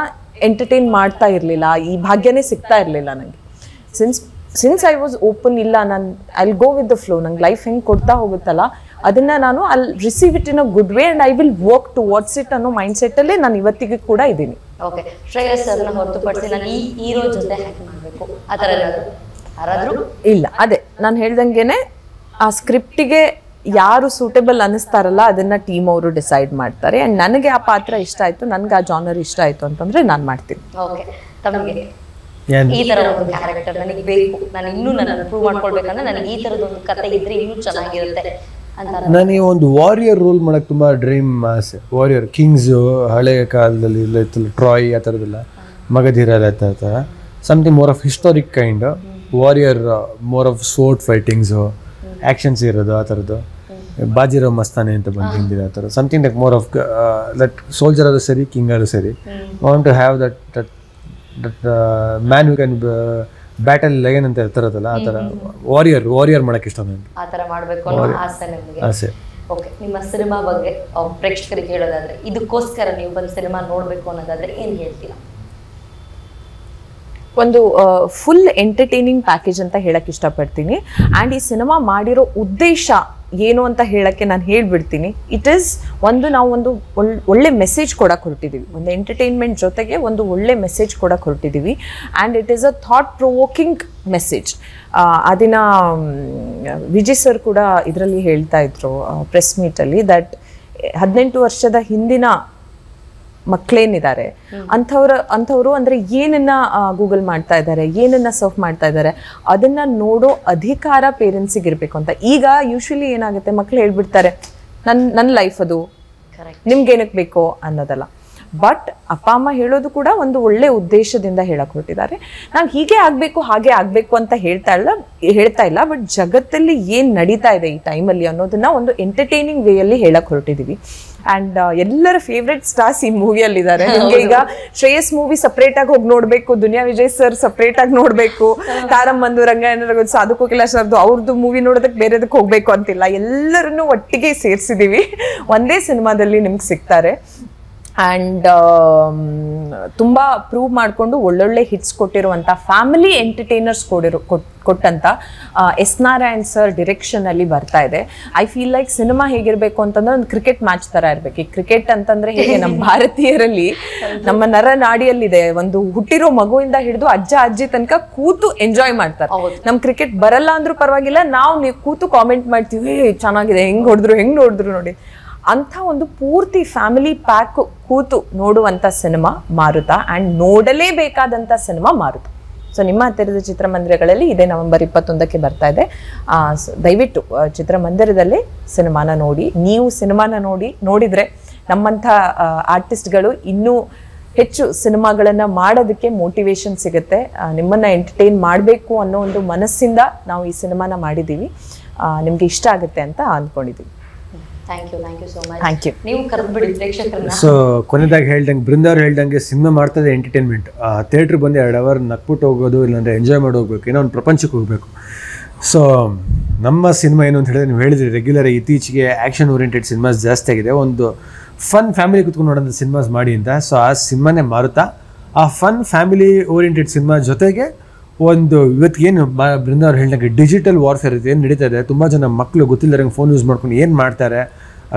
ಎಂಟರ್ಟೈನ್ ಮಾಡ್ತಾ ಇರಲಿಲ್ಲ, ಈ ಭಾಗ್ಯನೇ ಸಿಗ್ತಾ ಇರಲಿಲ್ಲ ನನಗೆ. ಸಿನ್ಸ್ ಐ ವಾಸ್ ಓಪನ್, ಇಲ್ಲ ನಾನು I will go with the flow, ನಂಗೆ ಲೈಫ್ ಹೆಂಗೆ ಕೊಡ್ತಾ ಹೋಗುತ್ತಲ್ಲ ಅದನ್ನು ನಾನು ಅಲ್ಲಿ receive it in a good way and I will work towards it ಅನ್ನೋ ಮೈಂಡ್ ಸೆಟ್ಟಲ್ಲೇ ನಾನು ಇವತ್ತಿಗೆ ಕೂಡ ಇದ್ದೀನಿ. ಓಕೆ, ಶ್ರೇಯಸ್ ಸರ್ನ ಹೊರತುಪಡಿಸಿ ನಾನು ಈ ಹೀರೋ ಜೊತೆ ಹ್ಯಾಕ್ ಮಾಡಬೇಕು ಆ ಥರ ಯಾರಾದರೂ ಇಲ್ಲ. ಅದೇ ನಾನು ಹೇಳ್ದಂಗೆನೆ ಆ ಸ್ಕ್ರಿಪ್ಟಿಗೆ ಯಾರು ಸೂಟೇಬಲ್ ಅನ್ನಿಸ್ತಾರಲ್ಲ ಅದನ್ನ ಟೀಮ್ ಅವರು ಡಿಸೈಡ್ ಮಾಡ್ತಾರೆ. ಅಂಡ್ ನನಗೆ ಆ ಪಾತ್ರ ಇಷ್ಟ ಆಯ್ತು, ನನಗೆ ಆ ಜಾನರ್ ಇಷ್ಟ ಆಯ್ತು ಅಂತಂದ್ರೆ ನಾನು ಮಾಡ್ತೀನಿ. ಓಕೆ, ತಮಗೆ ಈ ತರ ಒಂದು ಕ್ಯಾರೆಕ್ಟರ್ ನನಗೆ ಬೇಕು, ನಾನು ಇನ್ನೂ ನನ್ನನ್ನು ಪ್ರೂವ್ ಮಾಡ್ಕೊಳ್ಬೇಕಂದ್ರೆ ನನಗೆ ಈ ತರದ ಒಂದು ಕತೆ ಇದ್ರೆ ಇನ್ನೂ ಚೆನ್ನಾಗಿರುತ್ತೆ ಅಂತ. ನನಗೆ ಒಂದು ವಾರಿಯರ್ ರೋಲ್ ಮಾಡಕ್ಕೆ ತುಂಬ ಡ್ರೀಮ್ ಆಸೆ. ವಾರಿಯರ್ ಕಿಂಗ್ಸು ಹಳೆಯ ಕಾಲದಲ್ಲಿ ಟ್ರಾಯ್ ಆ ಥರದ್ದೆಲ್ಲ, ಮಗಧೀರ ಆ ಥರ something more of historic kind warrior, more of sword fightings, actions ಇರೋದು ಆ ಥರದ್ದು. ಬಾಜಿರೋ ಮಸ್ತಾನೆ ಅಂತ ಬಂದು ಹಿಂದಿ ಆ ಥರ something like more of that soldier ಆದರೂ ಸರಿ ಕಿಂಗ್ ಆದರೂ ಸರಿ want to have that man who can battle lion ಅಂತ ಇರ್ತಾರಲ್ಲ ಆ ಥರ ವಾರಿಯರ್ ಮಾಡೋಕ್ಕೆ ಇಷ್ಟ ನನಗೆ. ಆ ಥರ ಮಾಡಬೇಕು ಅನ್ನೋ ಆಸೆ ನಿಮಗೆ? ಆಸೆ. ಓಕೆ, ನಿಮ್ಮ ಸಿನಿಮಾ ಬಗ್ಗೆ ಪ್ರೇಕ್ಷಕರಿಗೆ ಹೇಳೋದಾದ್ರೆ, ಇದಕ್ಕೋಸ್ಕರ ನೀವು ಬಂದು ಸಿನಿಮಾ ನೋಡಬೇಕು ಅನ್ನೋದಾದ್ರೆ ಏನು ಹೇಳ್ತೀರಾ? ಒಂದು ಫುಲ್ ಎಂಟರ್ಟೈನಿಂಗ್ ಪ್ಯಾಕೇಜ್ ಅಂತ ಹೇಳಕ್ಕೆ ಇಷ್ಟಪಡ್ತೀನಿ. ಆ್ಯಂಡ್ ಈ ಸಿನಿಮಾ ಮಾಡಿರೋ ಉದ್ದೇಶ ಏನು ಅಂತ ಹೇಳಕ್ಕೆ ನಾನು ಹೇಳ್ಬಿಡ್ತೀನಿ. ಇಟ್ ಈಸ್ ನಾವು ಒಂದು ಒಳ್ಳೆ ಮೆಸೇಜ್ ಕೊಡಕ್ಕೆ ಹೊರಟಿದ್ದೀವಿ. ಒಂದು ಎಂಟರ್ಟೈನ್ಮೆಂಟ್ ಜೊತೆಗೆ ಒಂದು ಒಳ್ಳೆ ಮೆಸೇಜ್ ಕೊಡಕ್ಕೆ ಹೊರಟಿದ್ದೀವಿ. And it is a thought provoking message. ಅದನ್ನ ವಿಜಯ್ ಸರ್ ಕೂಡ ಇದರಲ್ಲಿ ಹೇಳ್ತಾ ಇದ್ರು ಪ್ರೆಸ್ ಮೀಟಲ್ಲಿ, ದಟ್ 18 ವರ್ಷದ ಹಿಂದಿನ ಮಕ್ಕಳೇನಿದ್ದಾರೆ ಅಂಥವ್ರು ಅಂದರೆ ಏನನ್ನ ಗೂಗಲ್ ಮಾಡ್ತಾ ಇದ್ದಾರೆ, ಏನನ್ನ ಸರ್ಫ್ ಮಾಡ್ತಾ ಇದ್ದಾರೆ, ಅದನ್ನ ನೋಡೋ ಅಧಿಕಾರ ಪೇರೆಂಟ್ಸಿಗೆ ಇರಬೇಕು ಅಂತ. ಈಗ ಯೂಶ್ವಲಿ ಏನಾಗುತ್ತೆ, ಮಕ್ಳು ಹೇಳ್ಬಿಡ್ತಾರೆ ನನ್ನ ಲೈಫ್ ಅದು, ನಿಮ್ಗೇನಕ್ಕೆ ಬೇಕೋ ಅನ್ನೋದಲ್ಲ. ಬಟ್ ಅಪ್ಪ ಅಮ್ಮ ಹೇಳೋದು ಕೂಡ ಒಂದು ಒಳ್ಳೆ ಉದ್ದೇಶದಿಂದ ಹೇಳಕ್ ಹೊರಟಿದ್ದಾರೆ. ನಾವು ಹೀಗೆ ಆಗಬೇಕು ಹಾಗೆ ಆಗಬೇಕು ಅಂತ ಹೇಳ್ತಾ ಇಲ್ಲ. ಬಟ್ ಜಗತ್ತಲ್ಲಿ ಏನು ನಡೀತಾ ಇದೆ ಈ ಟೈಮಲ್ಲಿ ಅನ್ನೋದನ್ನ ಒಂದು ಎಂಟರ್ಟೈನಿಂಗ್ ವೇಯಲ್ಲಿ ಹೇಳಕ್ ಹೊರಟಿದ್ದೀವಿ. ಆ್ಯಂಡ್ ಎಲ್ಲರ ಫೇವ್ರೆಟ್ ಸ್ಟಾರ್ಸ್ ಈ ಮೂವಿಯಲ್ಲಿದ್ದಾರೆ. ನಿಮಗೆ ಈಗ ಶ್ರೇಯಸ್ ಮೂವಿ ಸಪ್ರೇಟ್ ಆಗಿ ಹೋಗಿ ನೋಡಬೇಕು, ದುನಿಯಾ ವಿಜಯ್ ಸರ್ ಸಪ್ರೇಟ್ ಆಗಿ ನೋಡಬೇಕು, ತಾರಮ್ಮಂದು ರಂಗಾಯಣ ಸಾಧು ಕೋಕಿಲ ಸರ್ದು ಅವ್ರದ್ದು ಮೂವಿ ನೋಡೋದಕ್ಕೆ ಬೇರೆದಕ್ಕೆ ಹೋಗ್ಬೇಕು ಅಂತಿಲ್ಲ. ಎಲ್ಲರನ್ನೂ ಒಟ್ಟಿಗೆ ಸೇರಿಸಿದೀವಿ, ಒಂದೇ ಸಿನಿಮಾದಲ್ಲಿ ನಿಮ್ಗೆ ಸಿಗ್ತಾರೆ. ಆ್ಯಂಡ್ ತುಂಬ ಪ್ರೂವ್ ಮಾಡಿಕೊಂಡು ಒಳ್ಳೊಳ್ಳೆ ಹಿಟ್ಸ್ ಕೊಟ್ಟಿರುವಂಥ ಫ್ಯಾಮಿಲಿ ಎಂಟರ್ಟೈನರ್ಸ್ ಕೊಟ್ಟಂಥ ಎಸ್ ನಾರಾಯಣ್ ಸರ್ ಡಿರೆಕ್ಷನಲ್ಲಿ ಬರ್ತಾ ಇದೆ. ಐ ಫೀಲ್ ಲೈಕ್ ಸಿನಿಮಾ ಹೇಗಿರಬೇಕು ಅಂತಂದ್ರೆ ಒಂದು ಕ್ರಿಕೆಟ್ ಮ್ಯಾಚ್ ಥರ ಇರಬೇಕು. ಈ ಕ್ರಿಕೆಟ್ ಅಂತಂದರೆ ಹೇಗೆ ನಮ್ಮ ಭಾರತೀಯರಲ್ಲಿ ನಮ್ಮ ನರನಾಡಿಯಲ್ಲಿದೆ, ಒಂದು ಹುಟ್ಟಿರೋ ಮಗುವಿಂದ ಹಿಡಿದು ಅಜ್ಜ ಅಜ್ಜಿ ತನಕ ಕೂತು ಎಂಜಾಯ್ ಮಾಡ್ತಾರೆ. ನಮ್ಮ ಕ್ರಿಕೆಟ್ ಬರಲ್ಲ ಅಂದ್ರೂ ಪರವಾಗಿಲ್ಲ, ನೀವು ಕೂತು ಕಾಮೆಂಟ್ ಮಾಡ್ತೀವಿ, ಚೆನ್ನಾಗಿದೆ, ಹೆಂಗೆ ನೋಡಿದ್ರು ನೋಡಿ ಅಂಥ ಒಂದು ಪೂರ್ತಿ ಫ್ಯಾಮಿಲಿ ಪ್ಯಾಕ್ ಕೂತು ನೋಡುವಂಥ ಸಿನಿಮಾ ಮಾರುತ. ಆ್ಯಂಡ್ ನೋಡಲೇಬೇಕಾದಂಥ ಸಿನಿಮಾ ಮಾರುತ. ಸೊ ನಿಮ್ಮ ಹತ್ತಿರದ ಚಿತ್ರಮಂದಿರಗಳಲ್ಲಿ ಇದೇ ನವೆಂಬರ್ 21ಕ್ಕೆ ಬರ್ತಾ ಇದೆ. ದಯವಿಟ್ಟು ಚಿತ್ರಮಂದಿರದಲ್ಲಿ ಸಿನಿಮಾನ ನೋಡಿ. ನೀವು ಸಿನಿಮಾನ ನೋಡಿದರೆ ನಮ್ಮಂಥ ಆರ್ಟಿಸ್ಟ್ಗಳು ಇನ್ನೂ ಹೆಚ್ಚು ಸಿನಿಮಾಗಳನ್ನು ಮಾಡೋದಕ್ಕೆ ಮೋಟಿವೇಶನ್ ಸಿಗುತ್ತೆ. ನಿಮ್ಮನ್ನು ಎಂಟರ್ಟೈನ್ ಮಾಡಬೇಕು ಅನ್ನೋ ಒಂದು ಮನಸ್ಸಿಂದ ನಾವು ಈ ಸಿನಿಮಾನ ಮಾಡಿದ್ದೀವಿ. ನಿಮಗೆ ಇಷ್ಟ ಆಗುತ್ತೆ ಅಂತ ಅಂದ್ಕೊಂಡಿದ್ದೀವಿ. Thank you so much. Thank you. ನೀವು ಕರೆದ್ಬಿಡಿ ಪ್ರೇಕ್ಷಕರನ್ನ. ಸೊ ಕೊನೆದಾಗಿ ಹೇಳ್ದಂಗೆ ಬೃಂದಾವ್ರು ಹೇಳ್ದಂಗೆ ಸಿನಿಮಾ ಮಾಡ್ತದೆ ಎಂಟರ್ಟೈನ್ಮೆಂಟ್. ಥಿಯೇಟ್ರಿಗೆ ಬಂದು 2 ಅವರ್ ನಕ್ಬಿಟ್ಟು ಹೋಗೋದು, ಇಲ್ಲಾಂದರೆ ಎಂಜಾಯ್ ಮಾಡಿ ಹೋಗ್ಬೇಕು, ಏನೋ ಒಂದು ಪ್ರಪಂಚಕ್ಕೆ ಹೋಗಬೇಕು. ಸೊ ನಮ್ಮ ಸಿನಿಮಾ ಏನು ಅಂತ ಹೇಳಿದ್ರೆ, ನೀವು ಹೇಳಿದ್ರಿ ರೆಗ್ಯುಲರ್ ಇತ್ತೀಚೆಗೆ ಆ್ಯಕ್ಷನ್ ಓರಿಯೆಂಟೆಡ್ ಸಿನಿಮಾಸ್ ಜಾಸ್ತಿ ಆಗಿದೆ, ಒಂದು ಫನ್ ಫ್ಯಾಮಿಲಿ ಕುತ್ಕೊಂಡು ನೋಡೋಂಥ ಸಿನಿಮಾಸ್ ಮಾಡಿ ಅಂತ. ಸೊ ಆ ಸಿನಿಮಾನೇ ಮಾರುತ್ತಾ. ಆ ಫನ್ ಫ್ಯಾಮಿಲಿ ಓರಿಯೆಂಟೆಡ್ ಸಿನಿಮಾ ಜೊತೆಗೆ ಒಂದು ಇವತ್ತಿಗೇನು ಬೃಂದಾವ್ರು ಹೇಳಿದಂಗೆ ಡಿಜಿಟಲ್ ವಾರ್ಫೇರ್ ಏನು ನಡೀತಾ ಇದೆ, ತುಂಬ ಜನ ಮಕ್ಕಳು ಗೊತ್ತಿಲ್ಲದಂಗೆ ಫೋನ್ ಯೂಸ್ ಮಾಡ್ಕೊಂಡು ಏನು ಮಾಡ್ತಾರೆ,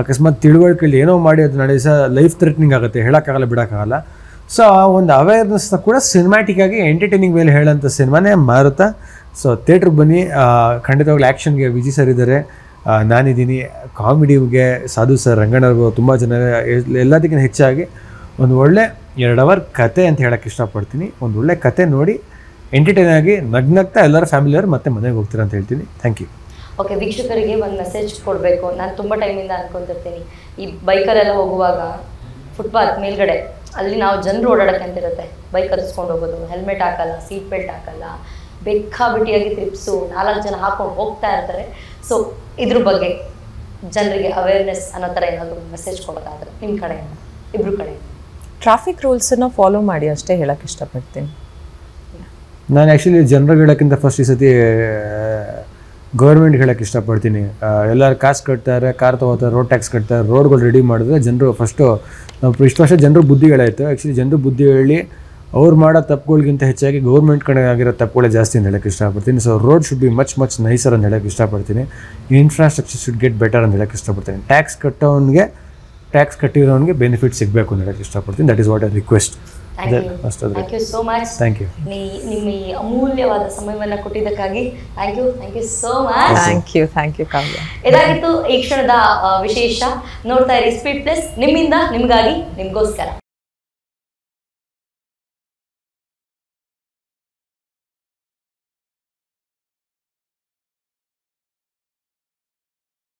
ಅಕಸ್ಮಾತ್ ತಿಳುವಳಿಕೆಯಲ್ಲಿ ಏನೋ ಮಾಡಿ ಅದು ನಡೆಸ ಲೈಫ್ ಥ್ರೆಟ್ನಿಂಗ್ ಆಗುತ್ತೆ, ಹೇಳೋಕ್ಕಾಗಲ್ಲ ಬಿಡೋಕ್ಕಾಗಲ್ಲ. ಸೊ ಆ ಒಂದು ಅವೇರ್ನೆಸ್ನ ಕೂಡ ಸಿನಿಮ್ಯಾಟಿಕ್ ಆಗಿ ಎಂಟರ್ಟೈನಿಂಗ್ ಮೇಲೆ ಹೇಳೋಂಥ ಸಿನಿಮಾನೇ ಮಾರುತ. ಸೊ ಥಿಯೇಟ್ರಿಗೆ ಬನ್ನಿ. ಖಂಡಿತವಾಗ್ಲೂ ಆ್ಯಕ್ಷನ್ಗೆ ವಿಜಯ್ ಸರ್ ಇದ್ದಾರೆ, ನಾನಿದ್ದೀನಿ. ಕಾಮಿಡಿಗೆ ಸಾಧು ಸರ್, ರಂಗಣ್ಣವ್ರಿಗೂ ತುಂಬ ಜನ. ಎಲ್ಲದಕ್ಕಿಂತ ಹೆಚ್ಚಾಗಿ ಒಂದು ಒಳ್ಳೆ 2 ಅವರ್ ಕತೆ ಅಂತ ಹೇಳೋಕ್ಕೆ ಇಷ್ಟಪಡ್ತೀನಿ. ಒಂದು ಒಳ್ಳೆ ಕತೆ ನೋಡಿ ಎಂಟರ್ಟೈನ್ ಆಗಿ ನಗ್ನಗ್ತಾ ಎಲ್ಲರ ಫ್ಯಾಮಿಲಿಯವರು ಮತ್ತೆ ಮನೆಗೆ ಹೋಗ್ತೀರಾ ಅಂತ ಹೇಳ್ತೀನಿ. Thank you. ಓಕೆ, ವೀಕ್ಷಕರಿಗೆ ಒಂದು ಮೆಸೇಜ್ ಕೊಡಬೇಕು. ನಾನು ತುಂಬ ಟೈಮಿಂದ ಅನ್ಕೊತಿರ್ತೀನಿ, ಈ ಬೈಕಲ್ಲೆಲ್ಲ ಹೋಗುವಾಗ ಫುಟ್ಪಾತ್ ಮೇಲ್ಗಡೆ ಅಲ್ಲಿ ನಾವು ಜನರು ಓಡಾಡಕ್ಕೆ ಅಂತಿರುತ್ತೆ, ಬೈಕ್ ಹತ್ತಿಸ್ಕೊಂಡು ಹೋಗೋದು, ಹೆಲ್ಮೆಟ್ ಹಾಕಲ್ಲ, ಸೀಟ್ ಬೆಲ್ಟ್ ಹಾಕಲ್ಲ, ಬೇಕಾಬಿಟ್ಟಿಯಾಗಿ ಟ್ರಿಪ್ಸು 4 ಜನ ಹಾಕೊಂಡು ಹೋಗ್ತಾ ಇರ್ತಾರೆ. ಸೊ ಇದ್ರ ಬಗ್ಗೆ ಜನರಿಗೆ ಅವೇರ್ನೆಸ್ ಅನ್ನೋ ಥರ ಏನಾದರೂ ಮೆಸೇಜ್ ಕೊಡೋದಾದ್ರೆ ನಿಮ್ಮ ಕಡೆಯಿಂದ, ಇಬ್ಬರು ಕಡೆಯಿಂದ. ಟ್ರಾಫಿಕ್ ರೂಲ್ಸನ್ನು ಫಾಲೋ ಮಾಡಿ ಅಷ್ಟೇ ಹೇಳಕ್ಕೆ ಇಷ್ಟಪಡ್ತೀನಿ. ನಾನು ಆ್ಯಕ್ಚುಲಿ ಜನರಿಗೆ ಹೇಳೋಕ್ಕಿಂತ ಫಸ್ಟ್ ಈ ಸತಿ ಗೌರ್ಮೆಂಟ್ಗೆ ಹೇಳೋಕ್ಕೆ ಇಷ್ಟಪಡ್ತೀನಿ. ಎಲ್ಲರೂ ಕಾಸು ಕಟ್ತಾರೆ, ಕಾರ್ ತೊಗೋತಾರೆ, ರೋಡ್ ಟ್ಯಾಕ್ಸ್ ಕಟ್ತಾರೆ, ರೋಡ್ಗಳು ರೆಡಿ ಮಾಡಿದ್ರೆ ಜನರು ಫಸ್ಟು ನಾವು ಇಷ್ಟು ವರ್ಷ ಜನರು ಬುದ್ಧಿಗಳಾಯಿತು. ಆ್ಯಕ್ಚುಲಿ ಜನರು ಬುದ್ಧಿ ಹೇಳಿ ಅವ್ರು ಮಾಡೋ ತಪ್ಪುಗಳಿಗಿಂತ ಹೆಚ್ಚಾಗಿ ಗೌರ್ಮೆಂಟ್ ಕಡೆ ಆಗಿರೋ ತಪ್ಪುಗಳೇ ಜಾಸ್ತಿ ಅಂತ ಹೇಳೋಕ್ಕೆ ಇಷ್ಟಪಡ್ತೀನಿ. So road should be much nicer ಅಂತ ಹೇಳೋಕ್ಕೆ ಇಷ್ಟಪಡ್ತೀನಿ. ಇನ್ಫ್ರಾಸ್ಟ್ರಕ್ಚರ್ ಶುಡ್ ಗೆಟ್ ಬೆಟರ್ ಅಂತ ಹೇಳೋಕ್ಕೆ ಇಷ್ಟಪಡ್ತೀನಿ. ಟ್ಯಾಕ್ಸ್ ಕಟ್ಟಿರೋನಿಗೆ ಬೆನಿಫಿಟ್ ಸಿಗಬೇಕು ಅಂತ ಹೇಳೋಕ್ಕೆ ಇಷ್ಟಪಡ್ತೀನಿ. That is what I request. Thank you so much. Thank you. ನಿಮ್ಮ ಈ ಅಮೂಲ್ಯವಾದ ಸಮಯವನ್ನು ಕೊಟ್ಟಿದ್ದಕ್ಕಾಗಿ thank you so much. Thank you Kavya. ಇದಾಗಿತ್ತು ಈ ಕ್ಷಣದ ವಿಶೇಷ. ನೋಡ್ತಾ ಇರಿ ಸ್ಪೀಡ್ ಪ್ಲಸ್, ನಿಮ್ಮಿಂದ ನಿಮಗಾಗಿ, ನಿಮಗೋಸ್ಕರ.